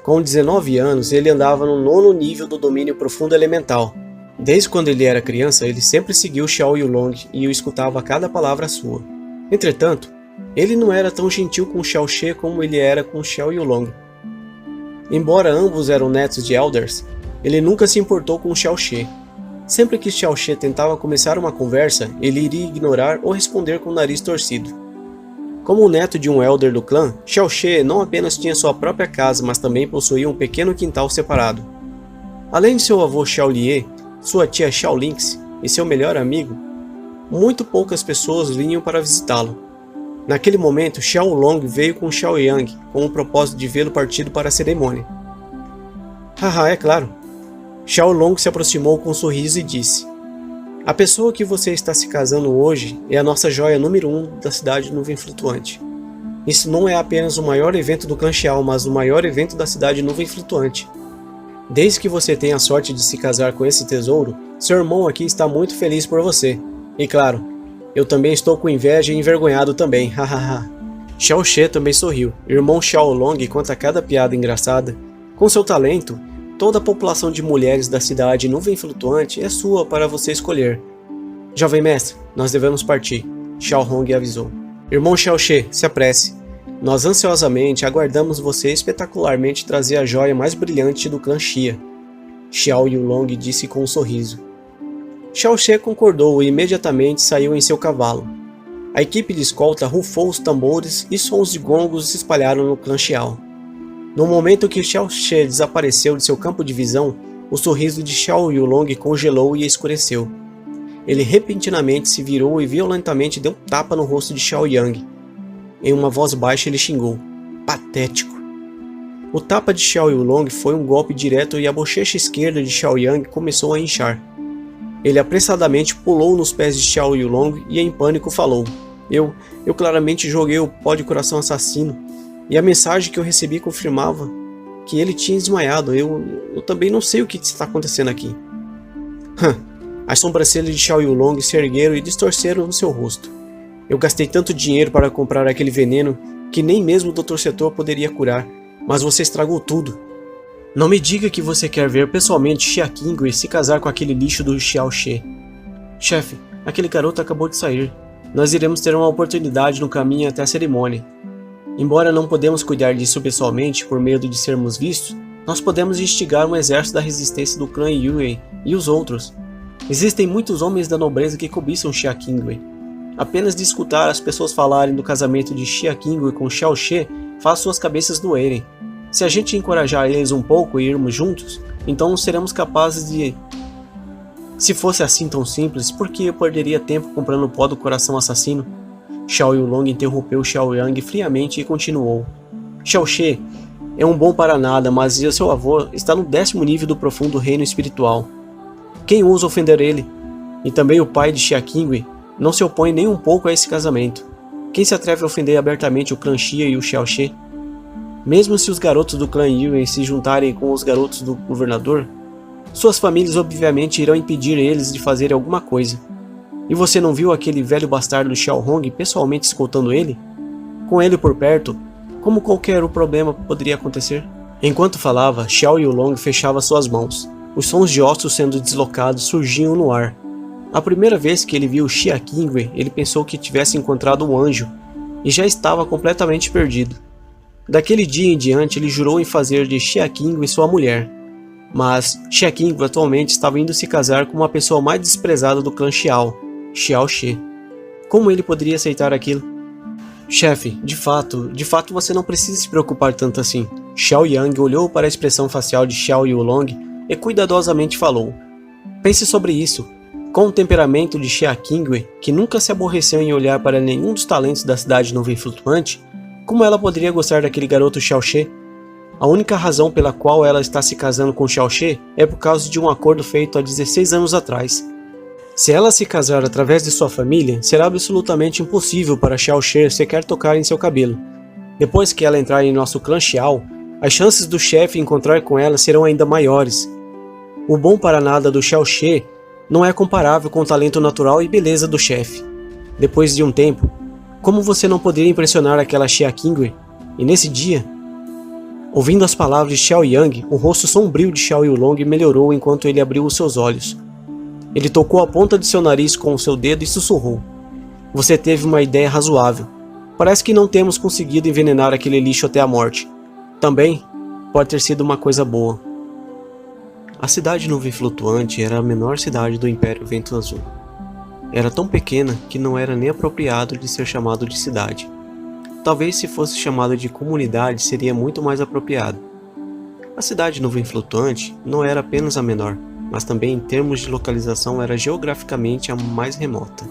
Com 19 anos, ele andava no 9º nível do domínio profundo elemental. Desde quando ele era criança, ele sempre seguiu Xiao Yulong e o escutava a cada palavra sua. Entretanto, ele não era tão gentil com Xiao She como ele era com Xiao Yulong. Embora ambos eram netos de Elders, ele nunca se importou com Xiao She. Sempre que Xiao She tentava começar uma conversa, ele iria ignorar ou responder com o nariz torcido. Como o neto de um Elder do clã, Xiao She não apenas tinha sua própria casa, mas também possuía um pequeno quintal separado. Além de seu avô Xiao Lie, sua tia Xiao Lynx e seu melhor amigo, muito poucas pessoas vinham para visitá-lo. Naquele momento, Xiao Long veio com Xiao Yang com o propósito de vê-lo partido para a cerimônia. Haha, é claro. Xiao Long se aproximou com um sorriso e disse: A pessoa que você está se casando hoje é a nossa joia número 1 da cidade Nuvem Flutuante. Isso não é apenas o maior evento do clã Xiao, mas o maior evento da cidade Nuvem Flutuante. Desde que você tenha a sorte de se casar com esse tesouro, seu irmão aqui está muito feliz por você. E claro, eu também estou com inveja e envergonhado também, hahaha. Xiao She também sorriu. Irmão Xiao Long conta cada piada engraçada. Com seu talento, toda a população de mulheres da cidade Nuvem Flutuante é sua para você escolher. Jovem mestre, nós devemos partir, Xiao Hong avisou. Irmão Xiao She, se apresse. Nós ansiosamente aguardamos você espetacularmente trazer a joia mais brilhante do clã Xia. Xiao Yulong disse com um sorriso. Xiao She concordou e imediatamente saiu em seu cavalo. A equipe de escolta rufou os tambores e sons de gongos se espalharam no clã Xiao. No momento que Xiao She desapareceu de seu campo de visão, o sorriso de Xiao Yulong congelou e escureceu. Ele repentinamente se virou e violentamente deu um tapa no rosto de Xiao Yang. Em uma voz baixa ele xingou: patético. O tapa de Xiao Yulong foi um golpe direto e a bochecha esquerda de Xiao Yang começou a inchar. Ele apressadamente pulou nos pés de Xiao Yulong e em pânico falou: Eu claramente joguei o pó de coração assassino, e a mensagem que eu recebi confirmava que ele tinha desmaiado. Eu também não sei o que está acontecendo aqui. As sobrancelhas de Xiao Yulong se ergueram e distorceram no seu rosto. Eu gastei tanto dinheiro para comprar aquele veneno que nem mesmo o Dr. Setor poderia curar, mas você estragou tudo. Não me diga que você quer ver pessoalmente Xia Qingwei se casar com aquele lixo do Xiao She. Chefe, aquele garoto acabou de sair. Nós iremos ter uma oportunidade no caminho até a cerimônia. Embora não podemos cuidar disso pessoalmente por medo de sermos vistos, nós podemos instigar um exército da resistência do clã Yue e os outros. Existem muitos homens da nobreza que cobiçam Xia Qingwei. Apenas de escutar as pessoas falarem do casamento de Xia Qingwei com Xiao She faz suas cabeças doerem. Se a gente encorajar eles um pouco e irmos juntos, então seremos capazes de... Se fosse assim tão simples, por que eu perderia tempo comprando o pó do coração assassino? Xiao Yulong interrompeu Xiao Yang friamente e continuou. Xiao She é um bom para nada, mas seu avô está no 10º nível do profundo reino espiritual. Quem ousa ofender ele? E também o pai de Xia Qingwei não se opõe nem um pouco a esse casamento. Quem se atreve a ofender abertamente o clã Xia e o Xiao She? Mesmo se os garotos do clã Yue se juntarem com os garotos do governador, suas famílias obviamente irão impedir eles de fazerem alguma coisa. E você não viu aquele velho bastardo Xiao Hong pessoalmente escoltando ele? Com ele por perto, como qualquer problema poderia acontecer? Enquanto falava, Xiao Yulong fechava suas mãos. Os sons de ossos sendo deslocados surgiam no ar. A primeira vez que ele viu Xia Qingwei, ele pensou que tivesse encontrado um anjo, e já estava completamente perdido. Daquele dia em diante, ele jurou em fazer de Xia Qingwei sua mulher. Mas Xia Qingwei atualmente estava indo se casar com uma pessoa mais desprezada do clã Xiao, Xiao She. Como ele poderia aceitar aquilo? Chefe, de fato você não precisa se preocupar tanto assim. Xiao Yang olhou para a expressão facial de Xiao Yulong e cuidadosamente falou. Pense sobre isso. Com o temperamento de Xia Qingwei, que nunca se aborreceu em olhar para nenhum dos talentos da cidade nuvem flutuante, como ela poderia gostar daquele garoto Xiao She? A única razão pela qual ela está se casando com Xiao She é por causa de um acordo feito há 16 anos atrás. Se ela se casar através de sua família, será absolutamente impossível para Xiao She sequer tocar em seu cabelo. Depois que ela entrar em nosso clã Xiao, as chances do chefe encontrar com ela serão ainda maiores. O bom para nada do Xiao She não é comparável com o talento natural e beleza do chefe. Depois de um tempo, como você não poderia impressionar aquela Xia Qingwei? E nesse dia, ouvindo as palavras de Xiao Yang, o rosto sombrio de Xiao Yulong melhorou enquanto ele abriu os seus olhos. Ele tocou a ponta de seu nariz com o seu dedo e sussurrou. Você teve uma ideia razoável. Parece que não temos conseguido envenenar aquele lixo até a morte. Também pode ter sido uma coisa boa. A cidade nuvem flutuante era a menor cidade do Império Vento Azul. Era tão pequena que não era nem apropriado de ser chamado de cidade. Talvez se fosse chamado de comunidade seria muito mais apropriado. A cidade nuvem flutuante não era apenas a menor, mas também em termos de localização era geograficamente a mais remota.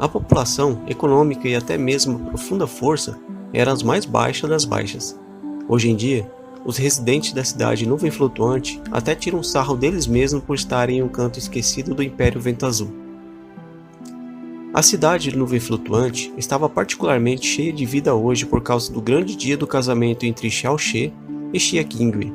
A população, econômica e até mesmo a profunda força eram as mais baixas das baixas. Hoje em dia, os residentes da cidade nuvem flutuante até tiram sarro deles mesmos por estarem em um canto esquecido do Império Vento Azul. A cidade nuvem flutuante estava particularmente cheia de vida hoje por causa do grande dia do casamento entre Xiao She e Xia Qingwei.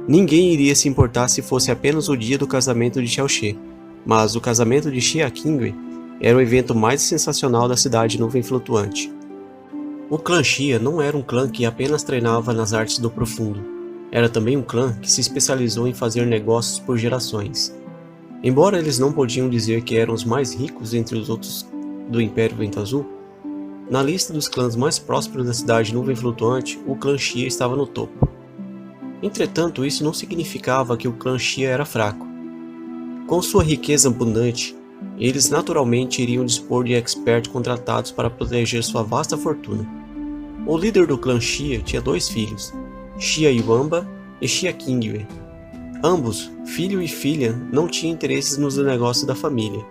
Ninguém iria se importar se fosse apenas o dia do casamento de Xiao She, mas o casamento de Xia Qingwei era o evento mais sensacional da cidade nuvem flutuante. O clã Xia não era um clã que apenas treinava nas artes do profundo, era também um clã que se especializou em fazer negócios por gerações. Embora eles não podiam dizer que eram os mais ricos entre os outros do Império Vento Azul, na lista dos clãs mais prósperos da cidade nuvem flutuante, o clã Xia estava no topo. Entretanto, isso não significava que o clã Xia era fraco. Com sua riqueza abundante, eles naturalmente iriam dispor de experts contratados para proteger sua vasta fortuna. O líder do clã Xia tinha 2 filhos, Xia Yuamba e Xia Qingwei. Ambos, filho e filha, não tinham interesses nos negócios da família.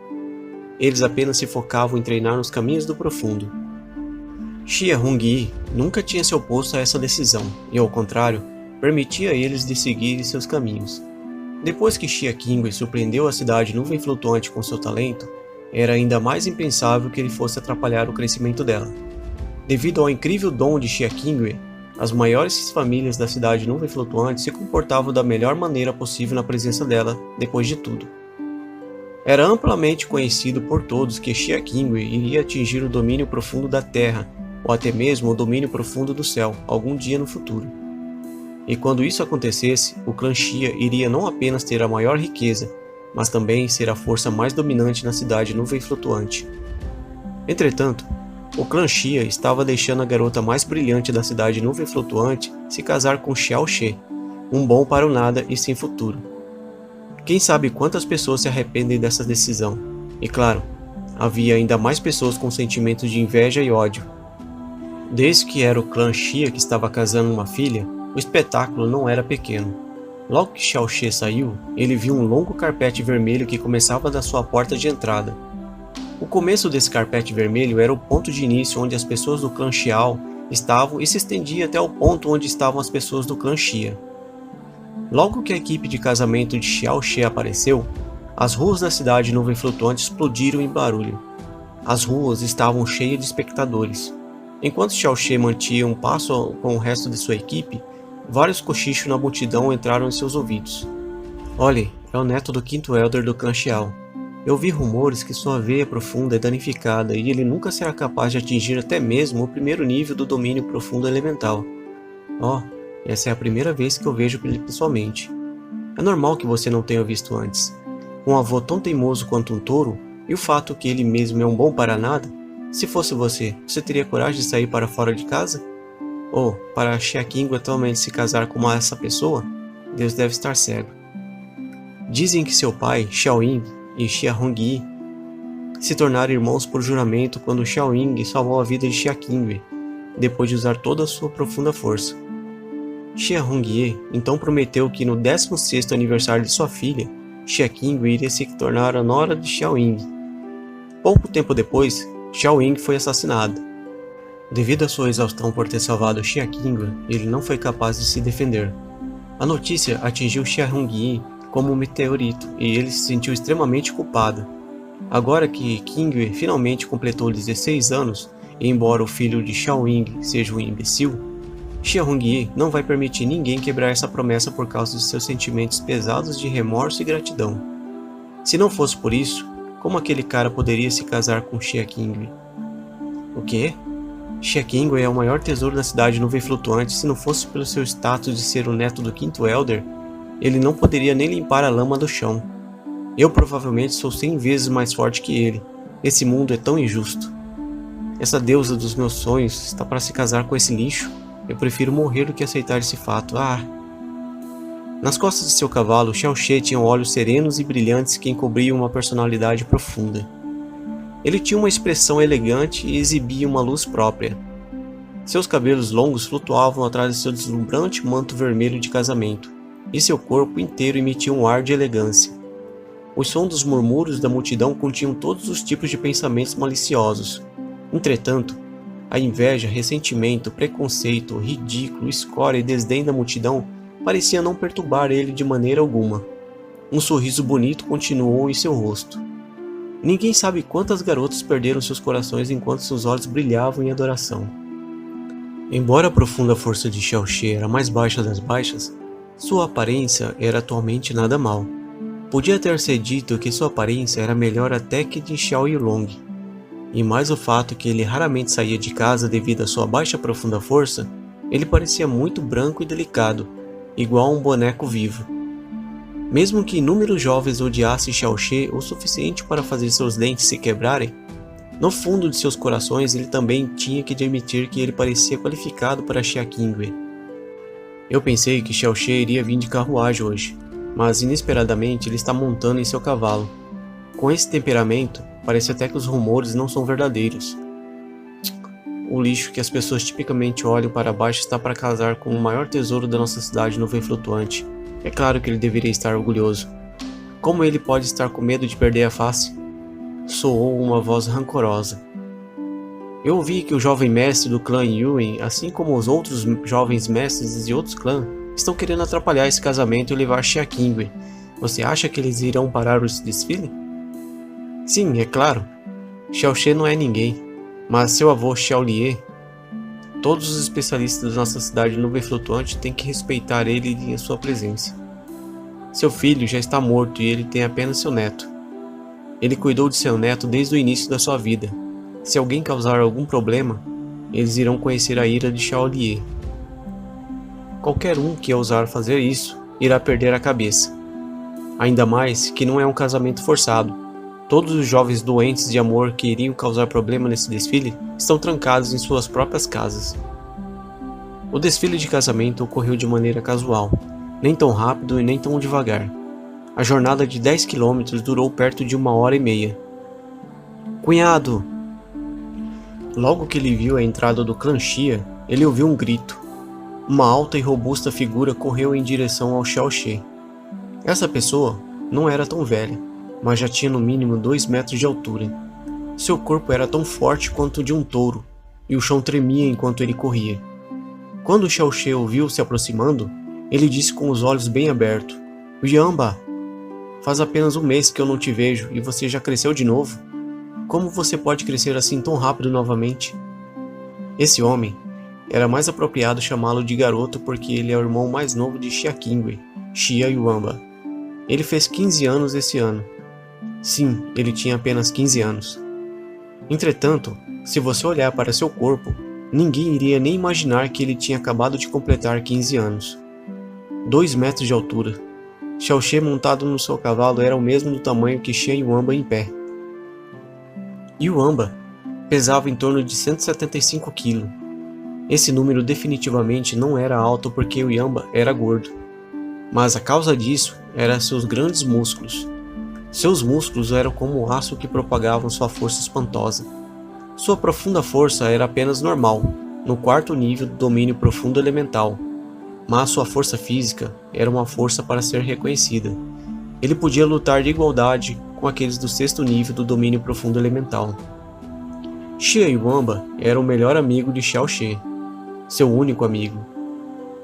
Eles apenas se focavam em treinar nos caminhos do profundo. Xia Hongyi nunca tinha se oposto a essa decisão e, ao contrário, permitia a eles de seguirem seus caminhos. Depois que Xia Qingwei surpreendeu a cidade nuvem flutuante com seu talento, era ainda mais impensável que ele fosse atrapalhar o crescimento dela. Devido ao incrível dom de Xia Qingwei, as maiores famílias da cidade nuvem flutuante se comportavam da melhor maneira possível na presença dela, depois de tudo. Era amplamente conhecido por todos que Xia Qingwei iria atingir o domínio profundo da Terra, ou até mesmo o domínio profundo do céu, algum dia no futuro. E quando isso acontecesse, o clã Xia iria não apenas ter a maior riqueza, mas também ser a força mais dominante na cidade nuvem flutuante. Entretanto, O clã Xia estava deixando a garota mais brilhante da cidade Nuvem Flutuante se casar com Xiao She, um bom para o nada e sem futuro. Quem sabe quantas pessoas se arrependem dessa decisão? E claro, havia ainda mais pessoas com sentimentos de inveja e ódio. Desde que era o clã Xia que estava casando uma filha, o espetáculo não era pequeno. Logo que Xiao She saiu, ele viu um longo carpete vermelho que começava da sua porta de entrada. O começo desse carpete vermelho era o ponto de início onde as pessoas do clã Xiao estavam e se estendia até o ponto onde estavam as pessoas do clã Xia. Logo que a equipe de casamento de Xiao She apareceu, as ruas da cidade Nuvem Flutuante explodiram em barulho. As ruas estavam cheias de espectadores. Enquanto Xiao She mantinha um passo com o resto de sua equipe, vários cochichos na multidão entraram em seus ouvidos. Olhe, é o neto do quinto Elder do clã Xiao. Eu vi rumores que sua veia profunda é danificada e ele nunca será capaz de atingir até mesmo o primeiro nível do domínio profundo elemental. Essa é a primeira vez que eu vejo ele pessoalmente. É normal que você não tenha visto antes. Um avô tão teimoso quanto um touro, e o fato que ele mesmo é um bom para nada? Se fosse você teria coragem de sair para fora de casa? Ou, para Xia Qingwe atualmente se casar com essa pessoa? Deus deve estar cego. Dizem que seu pai, Xiao Ying, e Xia Hongyi se tornaram irmãos por juramento quando Xiao Ying salvou a vida de Xia Qingwe, depois de usar toda a sua profunda força. Xia Hongyi então prometeu que no 16º aniversário de sua filha, Xia Qingwe iria se tornar a nora de Xiao Ying. Pouco tempo depois, Xiao Ying foi assassinado. Devido à sua exaustão por ter salvado Xia Qingwe, ele não foi capaz de se defender. A notícia atingiu Xia Hongyi como um meteorito e ele se sentiu extremamente culpado. Agora que Qingwe finalmente completou 16 anos, e embora o filho de Xiao Ying seja um imbecil, Xia Hongyi não vai permitir ninguém quebrar essa promessa por causa de seus sentimentos pesados de remorso e gratidão. Se não fosse por isso, como aquele cara poderia se casar com Xia Qingwe? O quê? Xia Qingwe é o maior tesouro da cidade Nuvem Flutuante. Se não fosse pelo seu status de ser o neto do quinto Elder, ele não poderia nem limpar a lama do chão. Eu provavelmente sou 100 vezes mais forte que ele. Esse mundo é tão injusto. Essa deusa dos meus sonhos está para se casar com esse lixo. Eu prefiro morrer do que aceitar esse fato. Nas costas de seu cavalo, Xiao She tinha olhos serenos e brilhantes que encobriam uma personalidade profunda. Ele tinha uma expressão elegante e exibia uma luz própria. Seus cabelos longos flutuavam atrás de seu deslumbrante manto vermelho de casamento, e seu corpo inteiro emitia um ar de elegância. Os sons dos murmúrios da multidão continham todos os tipos de pensamentos maliciosos. Entretanto, a inveja, ressentimento, preconceito, ridículo, escória e desdém da multidão parecia não perturbar ele de maneira alguma. Um sorriso bonito continuou em seu rosto. Ninguém sabe quantas garotas perderam seus corações enquanto seus olhos brilhavam em adoração. Embora a profunda força de Xiao She era a mais baixa das baixas, sua aparência era atualmente nada mal. Podia ter se dito que sua aparência era melhor até que de Xiao Yulong. E mais o fato que ele raramente saía de casa devido à sua baixa profunda força, ele parecia muito branco e delicado, igual a um boneco vivo. Mesmo que inúmeros jovens odiassem Xiao She o suficiente para fazer seus dentes se quebrarem, no fundo de seus corações ele também tinha que admitir que ele parecia qualificado para Xia Qingwe. Eu pensei que Xiao She iria vir de carruagem hoje, mas inesperadamente ele está montando em seu cavalo. Com esse temperamento, parece até que os rumores não são verdadeiros. O lixo que as pessoas tipicamente olham para baixo está para casar com o maior tesouro da nossa cidade Nuvem Flutuante. É claro que ele deveria estar orgulhoso. Como ele pode estar com medo de perder a face? Soou uma voz rancorosa. Eu ouvi que o jovem mestre do clã Yuen, assim como os outros jovens mestres de outros clãs, estão querendo atrapalhar esse casamento e levar Xia Qingwe. Você acha que eles irão parar o desfile? Sim, é claro. Xiao She não é ninguém, mas seu avô Xiao Lie. Todos os especialistas da nossa cidade Nuvem Flutuante têm que respeitar ele e a sua presença. Seu filho já está morto e ele tem apenas seu neto. Ele cuidou de seu neto desde o início da sua vida. Se alguém causar algum problema, eles irão conhecer a ira de Xiao Lie. Qualquer um que ousar fazer isso irá perder a cabeça. Ainda mais que não é um casamento forçado. Todos os jovens doentes de amor que iriam causar problema nesse desfile estão trancados em suas próprias casas. O desfile de casamento ocorreu de maneira casual, nem tão rápido e nem tão devagar. A jornada de 10 quilômetros durou perto de 1h30. Cunhado! Logo que ele viu a entrada do clã Xia, ele ouviu um grito. Uma alta e robusta figura correu em direção ao Xiaoxie. Essa pessoa não era tão velha, mas já tinha no mínimo 2 metros de altura. Seu corpo era tão forte quanto o de um touro, e o chão tremia enquanto ele corria. Quando o Xiaoxie o viu se aproximando, ele disse com os olhos bem abertos: Yamba, faz apenas 1 mês que eu não te vejo e você já cresceu de novo? Como você pode crescer assim tão rápido novamente? Esse homem era mais apropriado chamá-lo de garoto porque ele é o irmão mais novo de Xia Qingwei, Xia Yuamba. Ele fez 15 anos esse ano. Sim, ele tinha apenas 15 anos. Entretanto, se você olhar para seu corpo, ninguém iria nem imaginar que ele tinha acabado de completar 15 anos. 2 metros de altura. Xiaoxie montado no seu cavalo era o mesmo do tamanho que Xia Yuamba em pé. Yuamba pesava em torno de 175 kg. Esse número definitivamente não era alto porque o Yamba era gordo. Mas a causa disso eram seus grandes músculos. Seus músculos eram como o aço que propagavam sua força espantosa. Sua profunda força era apenas normal, no 4º nível do domínio profundo elemental. Mas sua força física era uma força para ser reconhecida. Ele podia lutar de igualdade com aqueles do 6º nível do domínio profundo elemental. Xia Yuamba era o melhor amigo de Xiaoxie, seu único amigo.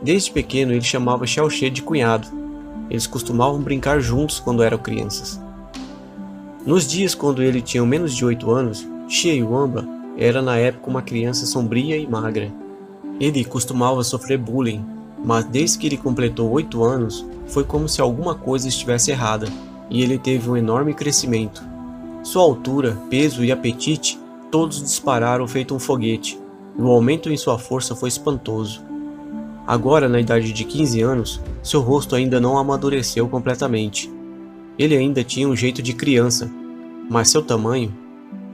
Desde pequeno ele chamava Xiaoxie de cunhado. Eles costumavam brincar juntos quando eram crianças. Nos dias quando ele tinha menos de 8 anos, Xia Yuamba era na época uma criança sombria e magra. Ele costumava sofrer bullying, mas desde que ele completou 8 anos, foi como se alguma coisa estivesse errada, e ele teve um enorme crescimento. Sua altura, peso e apetite, todos dispararam feito um foguete, e o aumento em sua força foi espantoso. Agora, na idade de 15 anos, seu rosto ainda não amadureceu completamente. Ele ainda tinha um jeito de criança, mas seu tamanho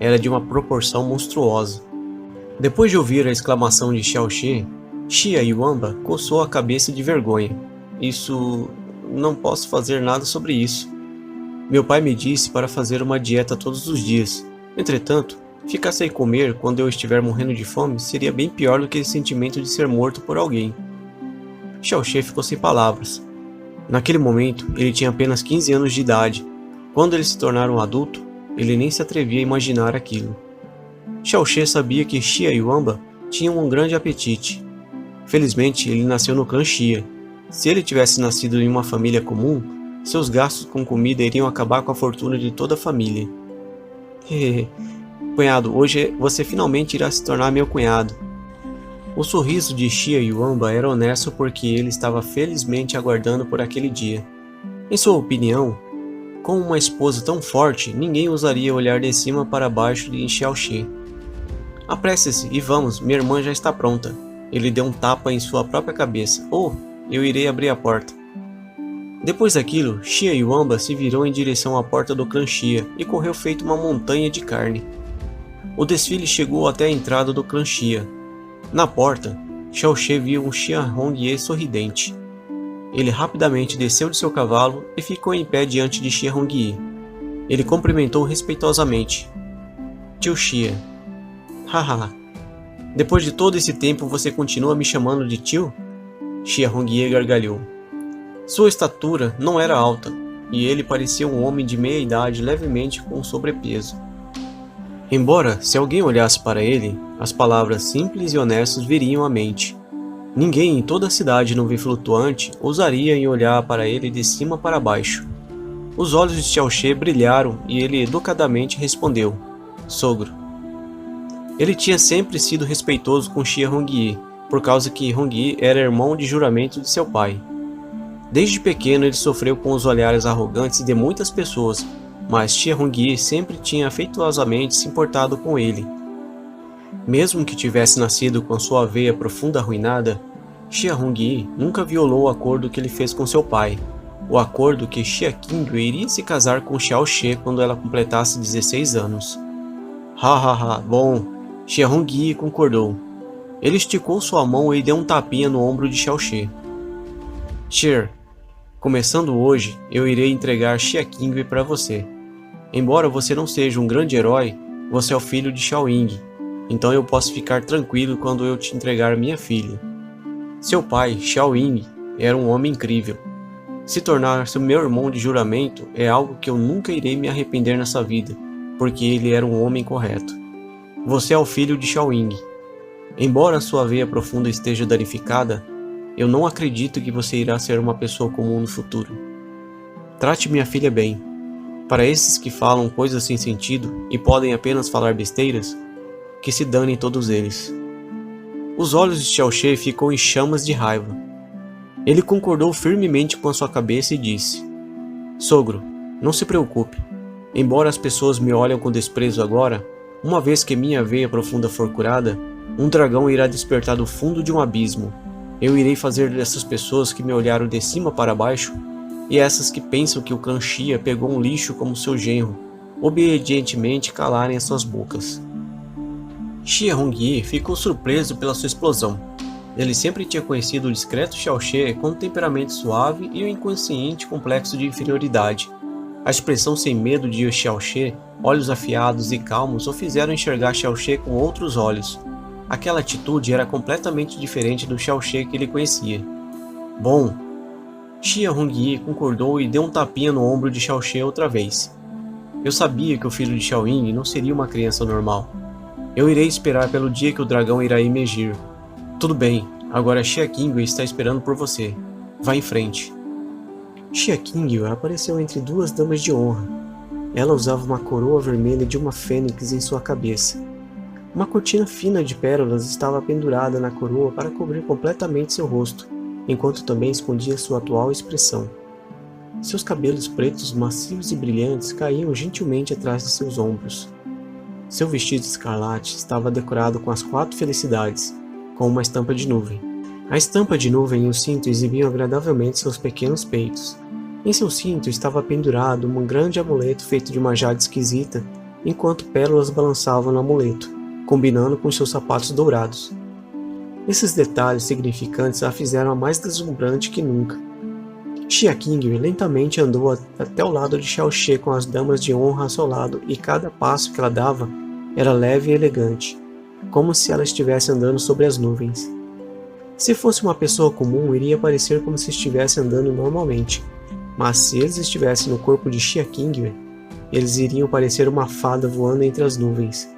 era de uma proporção monstruosa. Depois de ouvir a exclamação de Xiaoxie, Xia Yuamba coçou a cabeça de vergonha. Não posso fazer nada sobre isso. Meu pai me disse para fazer uma dieta todos os dias. Entretanto, ficar sem comer quando eu estiver morrendo de fome seria bem pior do que esse sentimento de ser morto por alguém. Xiaoxie ficou sem palavras. Naquele momento, ele tinha apenas 15 anos de idade. Quando ele se tornar um adulto, ele nem se atrevia a imaginar aquilo. Xiaoxie sabia que Xia Yuamba tinha um grande apetite. Felizmente, ele nasceu no clã Xia. Se ele tivesse nascido em uma família comum, seus gastos com comida iriam acabar com a fortuna de toda a família. Cunhado, hoje você finalmente irá se tornar meu cunhado. O sorriso de Xia Yuamba era honesto porque ele estava felizmente aguardando por aquele dia. Em sua opinião, com uma esposa tão forte, ninguém ousaria olhar de cima para baixo de Xiaoxie. Apresse-se e vamos, minha irmã já está pronta. Ele deu um tapa em sua própria cabeça. Eu irei abrir a porta. Depois daquilo, Xia Yuamba se virou em direção à porta do clã Xia e correu feito uma montanha de carne. O desfile chegou até a entrada do clã Xia. Na porta, Xiaoxie viu um Xia Hongye sorridente. Ele rapidamente desceu de seu cavalo e ficou em pé diante de Xia Hongye. Ele cumprimentou respeitosamente. Tio Xia. Haha. Depois de todo esse tempo você continua me chamando de tio? Xia Hongye gargalhou. Sua estatura não era alta, e ele parecia um homem de meia idade levemente com sobrepeso. Embora, se alguém olhasse para ele, as palavras simples e honestas viriam à mente. Ninguém em toda a cidade nuvem flutuante ousaria em olhar para ele de cima para baixo. Os olhos de Xiaoxie brilharam e ele educadamente respondeu: Sogro. Ele tinha sempre sido respeitoso com Xia Hongye, por causa que Hongye era irmão de juramento de seu pai. Desde pequeno ele sofreu com os olhares arrogantes de muitas pessoas, mas Xia Hongye sempre tinha afetuosamente se importado com ele. Mesmo que tivesse nascido com sua veia profunda arruinada, Xia Hongye nunca violou o acordo que ele fez com seu pai. o acordo que Xia Qingwei iria se casar com Xiao She quando ela completasse 16 anos. Bom, Xie Hongyi concordou. Ele esticou sua mão e deu um tapinha no ombro de Xiao She. Xie, começando hoje, eu irei entregar Xia Qingwei para você. Embora você não seja um grande herói, você é o filho de Xiao Ying, então eu posso ficar tranquilo quando eu te entregar minha filha. Seu pai, Xiao Ying, era um homem incrível. Se tornar meu irmão de juramento é algo que eu nunca irei me arrepender nessa vida, porque ele era um homem correto. Você é o filho de Xiao Ying. Embora sua veia profunda esteja danificada, eu não acredito que você irá ser uma pessoa comum no futuro. Trate minha filha bem. Para esses que falam coisas sem sentido e podem apenas falar besteiras, que se danem todos eles. Os olhos de Xiao She ficou em chamas de raiva. Ele concordou firmemente com a sua cabeça e disse: Sogro, não se preocupe. Embora as pessoas me olhem com desprezo agora, uma vez que minha veia profunda for curada, um dragão irá despertar do fundo de um abismo. Eu irei fazer dessas pessoas que me olharam de cima para baixo e essas que pensam que o clã Xia pegou um lixo como seu genro, obedientemente calarem as suas bocas. Xie Hongyi ficou surpreso pela sua explosão. Ele sempre tinha conhecido o discreto Xiao She com um temperamento suave e um inconsciente complexo de inferioridade. A expressão sem medo de Xiao She, olhos afiados e calmos, o fizeram enxergar Xiao She com outros olhos. Aquela atitude era completamente diferente do Xiao She que ele conhecia. Bom, Xie Hongyi concordou e deu um tapinha no ombro de Xiao She outra vez. Eu sabia que o filho de Xiao Ying não seria uma criança normal. Eu irei esperar pelo dia que o dragão irá emergir. Tudo bem, agora Xia Qingwei está esperando por você. Vá em frente. Xia Qingwei apareceu entre duas damas de honra. Ela usava uma coroa vermelha de uma fênix em sua cabeça. Uma cortina fina de pérolas estava pendurada na coroa para cobrir completamente seu rosto, enquanto também escondia sua atual expressão. Seus cabelos pretos macios e brilhantes caíam gentilmente atrás de seus ombros. Seu vestido escarlate estava decorado com as 4 felicidades, com uma estampa de nuvem. A estampa de nuvem e o cinto exibiam agradavelmente seus pequenos peitos. Em seu cinto estava pendurado um grande amuleto feito de uma jade esquisita, enquanto pérolas balançavam no amuleto, combinando com seus sapatos dourados. Esses detalhes significantes a fizeram mais deslumbrante que nunca. Xia Qingwei lentamente andou até o lado de Xiao She com as damas de honra ao seu lado, e cada passo que ela dava era leve e elegante, como se ela estivesse andando sobre as nuvens. Se fosse uma pessoa comum, iria parecer como se estivesse andando normalmente, mas se eles estivessem no corpo de Xia Qingwei, eles iriam parecer uma fada voando entre as nuvens.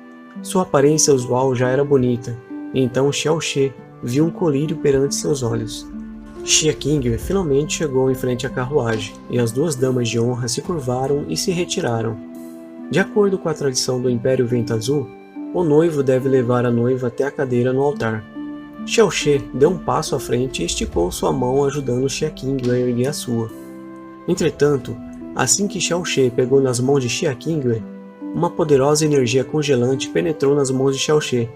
Sua aparência usual já era bonita, e então Xiao She viu um colírio perante seus olhos. Xia Qingwei finalmente chegou em frente à carruagem, e as 2 damas de honra se curvaram e se retiraram. De acordo com a tradição do Império Vento Azul, o noivo deve levar a noiva até a cadeira no altar. Xiao She deu um passo à frente e esticou sua mão ajudando Xia Qingwei a erguer a sua. Entretanto, assim que Xiao She pegou nas mãos de Xia Qingwei, uma poderosa energia congelante penetrou nas mãos de Xiao She,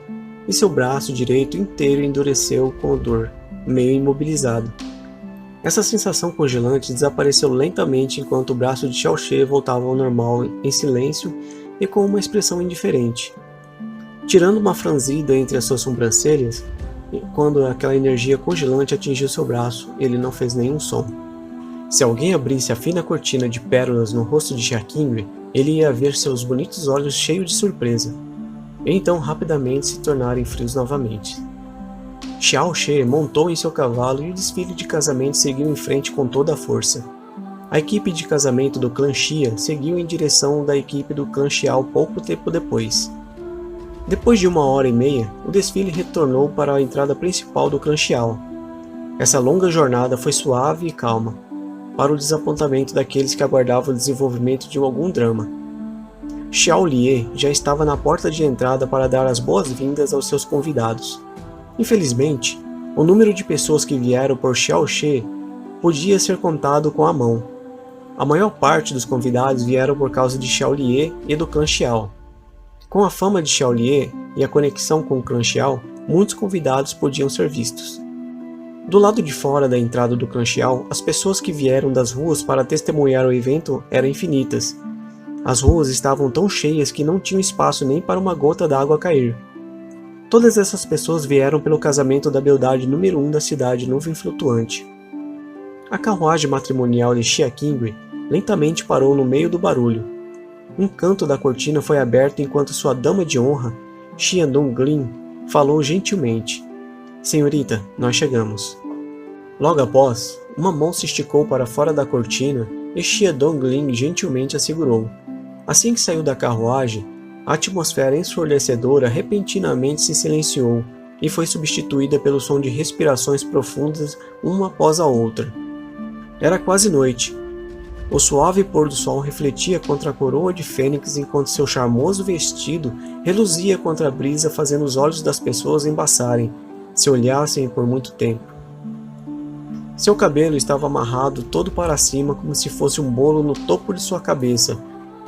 e seu braço direito inteiro endureceu com dor, meio imobilizado. Essa sensação congelante desapareceu lentamente enquanto o braço de Xiao She voltava ao normal em silêncio e com uma expressão indiferente. Tirando uma franzida entre as suas sobrancelhas, quando aquela energia congelante atingiu seu braço, ele não fez nenhum som. Se alguém abrisse a fina cortina de pérolas no rosto de Xia Qingwei, ele ia ver seus bonitos olhos cheios de surpresa, e então rapidamente se tornarem frios novamente. Xiao She montou em seu cavalo e o desfile de casamento seguiu em frente com toda a força. A equipe de casamento do clã Xia seguiu em direção da equipe do clã Xiao pouco tempo depois. Depois de 1h30, o desfile retornou para a entrada principal do clã Xiao. Essa longa jornada foi suave e calma, para o desapontamento daqueles que aguardavam o desenvolvimento de algum drama. Xiao Lie já estava na porta de entrada para dar as boas-vindas aos seus convidados. Infelizmente, o número de pessoas que vieram por Xiao She podia ser contado com a mão. A maior parte dos convidados vieram por causa de Xiao Lie e do clã Xiao. Com a fama de Xiao Lie e a conexão com o clã Xiao, muitos convidados podiam ser vistos. Do lado de fora da entrada do clã Xiao, as pessoas que vieram das ruas para testemunhar o evento eram infinitas. As ruas estavam tão cheias que não tinham espaço nem para uma gota d'água cair. Todas essas pessoas vieram pelo casamento da beldade número 1 da cidade Nuvem Flutuante. A carruagem matrimonial de Xia Qingwei lentamente parou no meio do barulho. Um canto da cortina foi aberto enquanto sua dama de honra, Xia Donglin, falou gentilmente: "Senhorita, nós chegamos." Logo após, uma mão se esticou para fora da cortina e Xia Donglin gentilmente a segurou. Assim que saiu da carruagem, a atmosfera ensurdecedora repentinamente se silenciou e foi substituída pelo som de respirações profundas uma após a outra. Era quase noite. O suave pôr do sol refletia contra a coroa de fênix enquanto seu charmoso vestido reluzia contra a brisa, fazendo os olhos das pessoas embaçarem, se olhassem por muito tempo. Seu cabelo estava amarrado todo para cima como se fosse um bolo no topo de sua cabeça,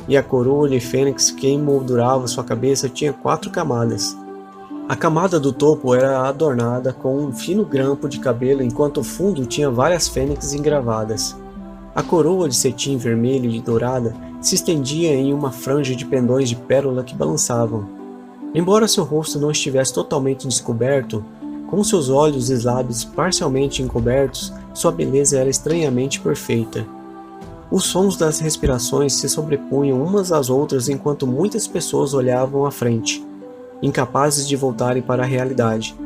e a coroa de fênix que emoldurava sua cabeça tinha 4 camadas. A camada do topo era adornada com um fino grampo de cabelo, enquanto o fundo tinha várias fênix engravadas. A coroa de cetim vermelho e dourada se estendia em uma franja de pendões de pérola que balançavam. Embora seu rosto não estivesse totalmente descoberto, com seus olhos e lábios parcialmente encobertos, sua beleza era estranhamente perfeita. Os sons das respirações se sobrepunham umas às outras enquanto muitas pessoas olhavam à frente, incapazes de voltarem para a realidade.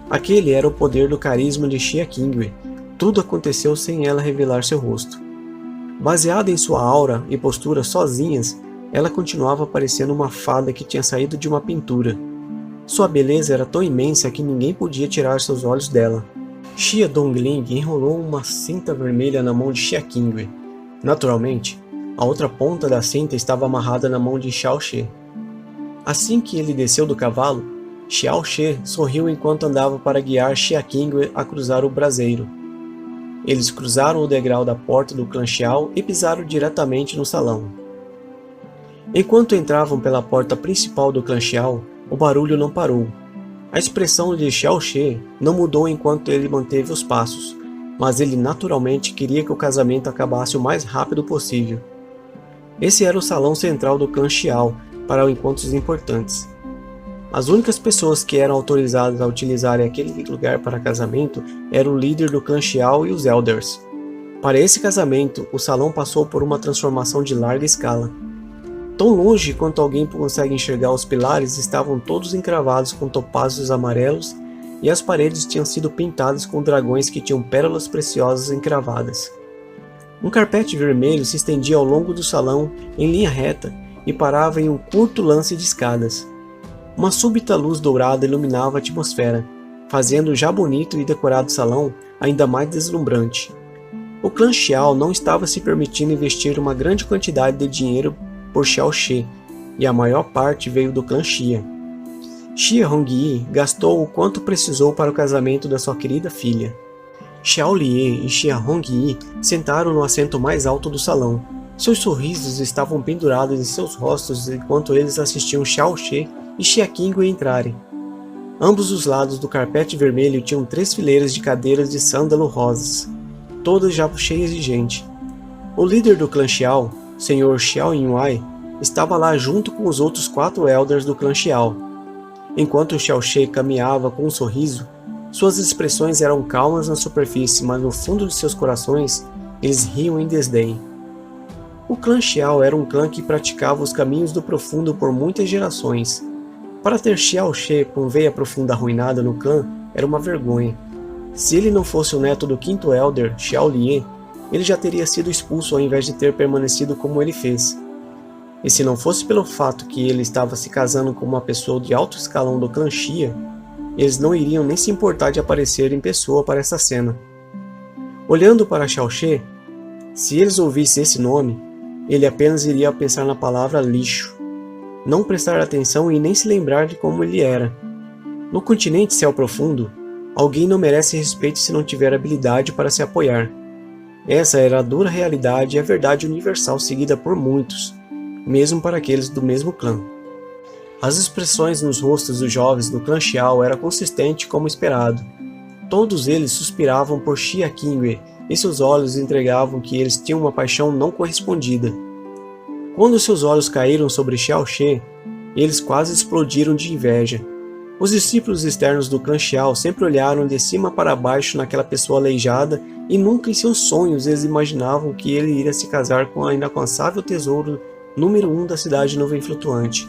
Aquele era o poder do carisma de Xia Qingwei. Tudo aconteceu sem ela revelar seu rosto. Baseada em sua aura e postura sozinhas, ela continuava parecendo uma fada que tinha saído de uma pintura. Sua beleza era tão imensa que ninguém podia tirar seus olhos dela. Xia Dongling enrolou uma cinta vermelha na mão de Xia Qingwei. Naturalmente, a outra ponta da cinta estava amarrada na mão de Xiao She. Assim que ele desceu do cavalo, Xiao She sorriu enquanto andava para guiar Xia Qingwei a cruzar o braseiro. Eles cruzaram o degrau da porta do clã Xiao e pisaram diretamente no salão. Enquanto entravam pela porta principal do clã Xiao, o barulho não parou. A expressão de Xiao She não mudou enquanto ele manteve os passos, mas ele naturalmente queria que o casamento acabasse o mais rápido possível. Esse era o salão central do clã Xiao para encontros importantes. As únicas pessoas que eram autorizadas a utilizarem aquele lugar para casamento eram o líder do clã Xiao e os Elders. Para esse casamento, o salão passou por uma transformação de larga escala. Tão longe quanto alguém consegue enxergar, os pilares estavam todos encravados com topázios amarelos e as paredes tinham sido pintadas com dragões que tinham pérolas preciosas encravadas. Um carpete vermelho se estendia ao longo do salão em linha reta e parava em um curto lance de escadas. Uma súbita luz dourada iluminava a atmosfera, fazendo o já bonito e decorado salão ainda mais deslumbrante. O clã Xiao não estava se permitindo investir uma grande quantidade de dinheiro por Xiao She, e a maior parte veio do clã Xia. Xia Hongyi gastou o quanto precisou para o casamento da sua querida filha. Xiao Lie e Xia Hongyi sentaram no assento mais alto do salão. Seus sorrisos estavam pendurados em seus rostos enquanto eles assistiam Xiao She e Xia Qingwei entrarem. Ambos os lados do carpete vermelho tinham 3 fileiras de cadeiras de sândalo rosas, todas já cheias de gente. O líder do clã Xiao, Sr. Xiao Yinwei, estava lá junto com os outros 4 elders do clã Xiao. Enquanto Xiao She caminhava com um sorriso, suas expressões eram calmas na superfície, mas no fundo de seus corações, eles riam em desdém. O clã Xiao era um clã que praticava os caminhos do profundo por muitas gerações. Para ter Xiao She com veia profunda arruinada no clã, era uma vergonha. Se ele não fosse o neto do 5º elder, Xiao Lie, ele já teria sido expulso ao invés de ter permanecido como ele fez. E se não fosse pelo fato que ele estava se casando com uma pessoa de alto escalão do clã Xia, eles não iriam nem se importar de aparecer em pessoa para essa cena. Olhando para Xiao She, se eles ouvissem esse nome, ele apenas iria pensar na palavra lixo, não prestar atenção e nem se lembrar de como ele era. No continente Céu Profundo, alguém não merece respeito se não tiver habilidade para se apoiar. Essa era a dura realidade e a verdade universal seguida por muitos, mesmo para aqueles do mesmo clã. As expressões nos rostos dos jovens do clã Xiao eram consistentes como esperado. Todos eles suspiravam por Xia Qingwei e seus olhos entregavam que eles tinham uma paixão não correspondida. Quando seus olhos caíram sobre Xiao She, eles quase explodiram de inveja. Os discípulos externos do clã Xiao sempre olharam de cima para baixo naquela pessoa aleijada e nunca em seus sonhos eles imaginavam que ele iria se casar com a inalcançável tesouro número 1 da cidade nuvem flutuante.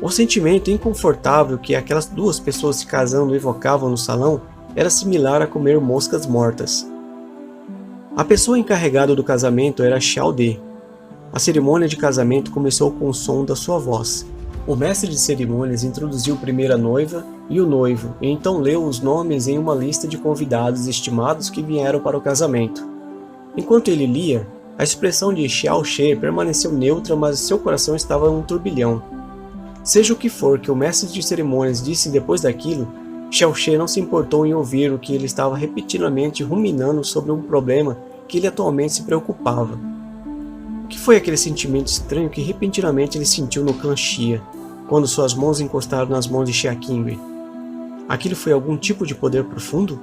O sentimento inconfortável que aquelas duas pessoas se casando evocavam no salão era similar a comer moscas mortas. A pessoa encarregada do casamento era Xiao De. A cerimônia de casamento começou com o som da sua voz. O mestre de cerimônias introduziu primeiro a noiva e o noivo, e então leu os nomes em uma lista de convidados estimados que vieram para o casamento. Enquanto ele lia, a expressão de Xiao She permaneceu neutra, mas seu coração estava em um turbilhão. Seja o que for que o mestre de cerimônias disse depois daquilo, Xiao She não se importou em ouvir o que ele estava repetidamente ruminando sobre um problema que ele atualmente se preocupava. O que foi aquele sentimento estranho que repentinamente ele sentiu no clã Xia, quando suas mãos encostaram nas mãos de Xia Qingwei? Aquilo foi algum tipo de poder profundo?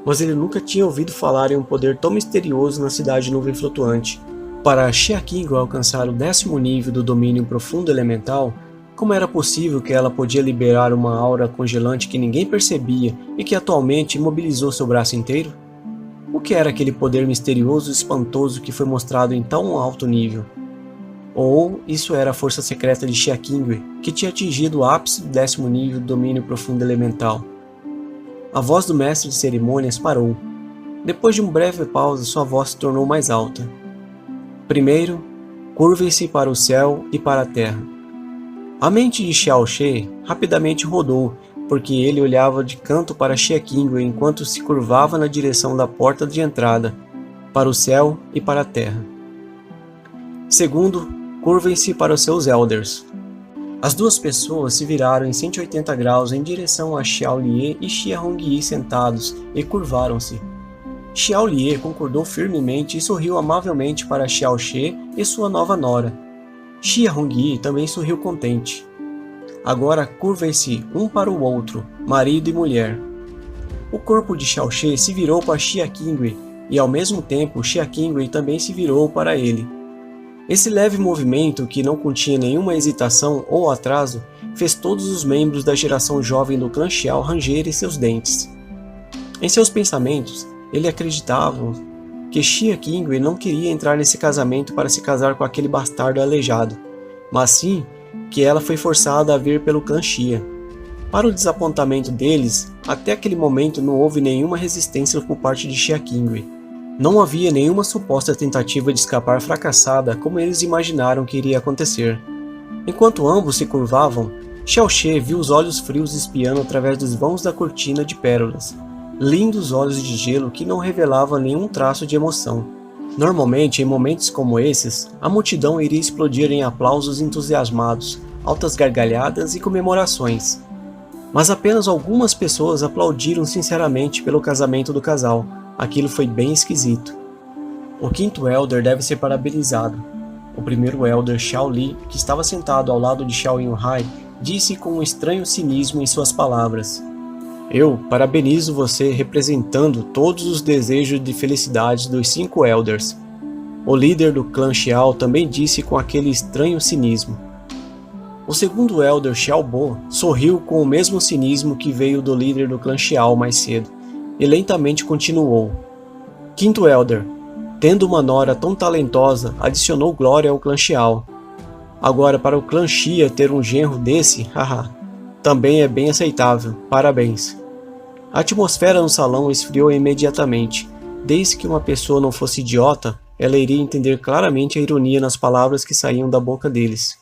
Mas ele nunca tinha ouvido falar em um poder tão misterioso na cidade nuvem flutuante. Para Xia Qingwei alcançar o 10º nível do domínio profundo elemental, como era possível que ela podia liberar uma aura congelante que ninguém percebia e que atualmente imobilizou seu braço inteiro? O que era aquele poder misterioso e espantoso que foi mostrado em tão alto nível? Ou isso era a força secreta de Xia Qingwei, que tinha atingido o ápice do 10º nível do domínio profundo elemental? A voz do mestre de cerimônias parou. Depois de uma breve pausa, sua voz se tornou mais alta. Primeiro, curvem-se para o céu e para a terra. A mente de Xiao She rapidamente rodou, porque ele olhava de canto para Xia Qingwei enquanto se curvava na direção da porta de entrada, para o céu e para a terra. Segundo, curvem-se para os seus elders. As duas pessoas se viraram em 180 graus em direção a Xiao Lie e Xia Hongyi sentados e curvaram-se. Xiao Lie concordou firmemente e sorriu amavelmente para Xiao She e sua nova nora. Xia Hongyi também sorriu contente. Agora curvem-se um para o outro, marido e mulher. O corpo de Xiao She se virou para Xia Qingwei e ao mesmo tempo Xia Qingwei também se virou para ele. Esse leve movimento, que não continha nenhuma hesitação ou atraso, fez todos os membros da geração jovem do clã Xiao rangerem seus dentes. Em seus pensamentos, ele acreditava que Xia Qingwei não queria entrar nesse casamento para se casar com aquele bastardo aleijado, mas sim que ela foi forçada a vir pelo clã Xia. Para o desapontamento deles, até aquele momento não houve nenhuma resistência por parte de Xia Qingwei. Não havia nenhuma suposta tentativa de escapar fracassada como eles imaginaram que iria acontecer. Enquanto ambos se curvavam, Xiao She viu os olhos frios espiando através dos vãos da cortina de pérolas. Lindos olhos de gelo que não revelavam nenhum traço de emoção. Normalmente, em momentos como esses, a multidão iria explodir em aplausos entusiasmados, altas gargalhadas e comemorações. Mas apenas algumas pessoas aplaudiram sinceramente pelo casamento do casal. Aquilo foi bem esquisito. O quinto Elder deve ser parabenizado. O primeiro Elder, Xiao Li, que estava sentado ao lado de Xiao Yunhai, disse com um estranho cinismo em suas palavras: "Eu parabenizo você representando todos os desejos de felicidade dos 5 Elders." O líder do clã Xiao também disse com aquele estranho cinismo. O segundo Elder, Xiao Bo, sorriu com o mesmo cinismo que veio do líder do clã Xiao mais cedo, e lentamente continuou. Quinto Elder, tendo uma nora tão talentosa, adicionou glória ao clã Xiao. Agora, para o clã Xia ter um genro desse, haha, também é bem aceitável, parabéns. A atmosfera no salão esfriou imediatamente. Desde que uma pessoa não fosse idiota, ela iria entender claramente a ironia nas palavras que saíam da boca deles.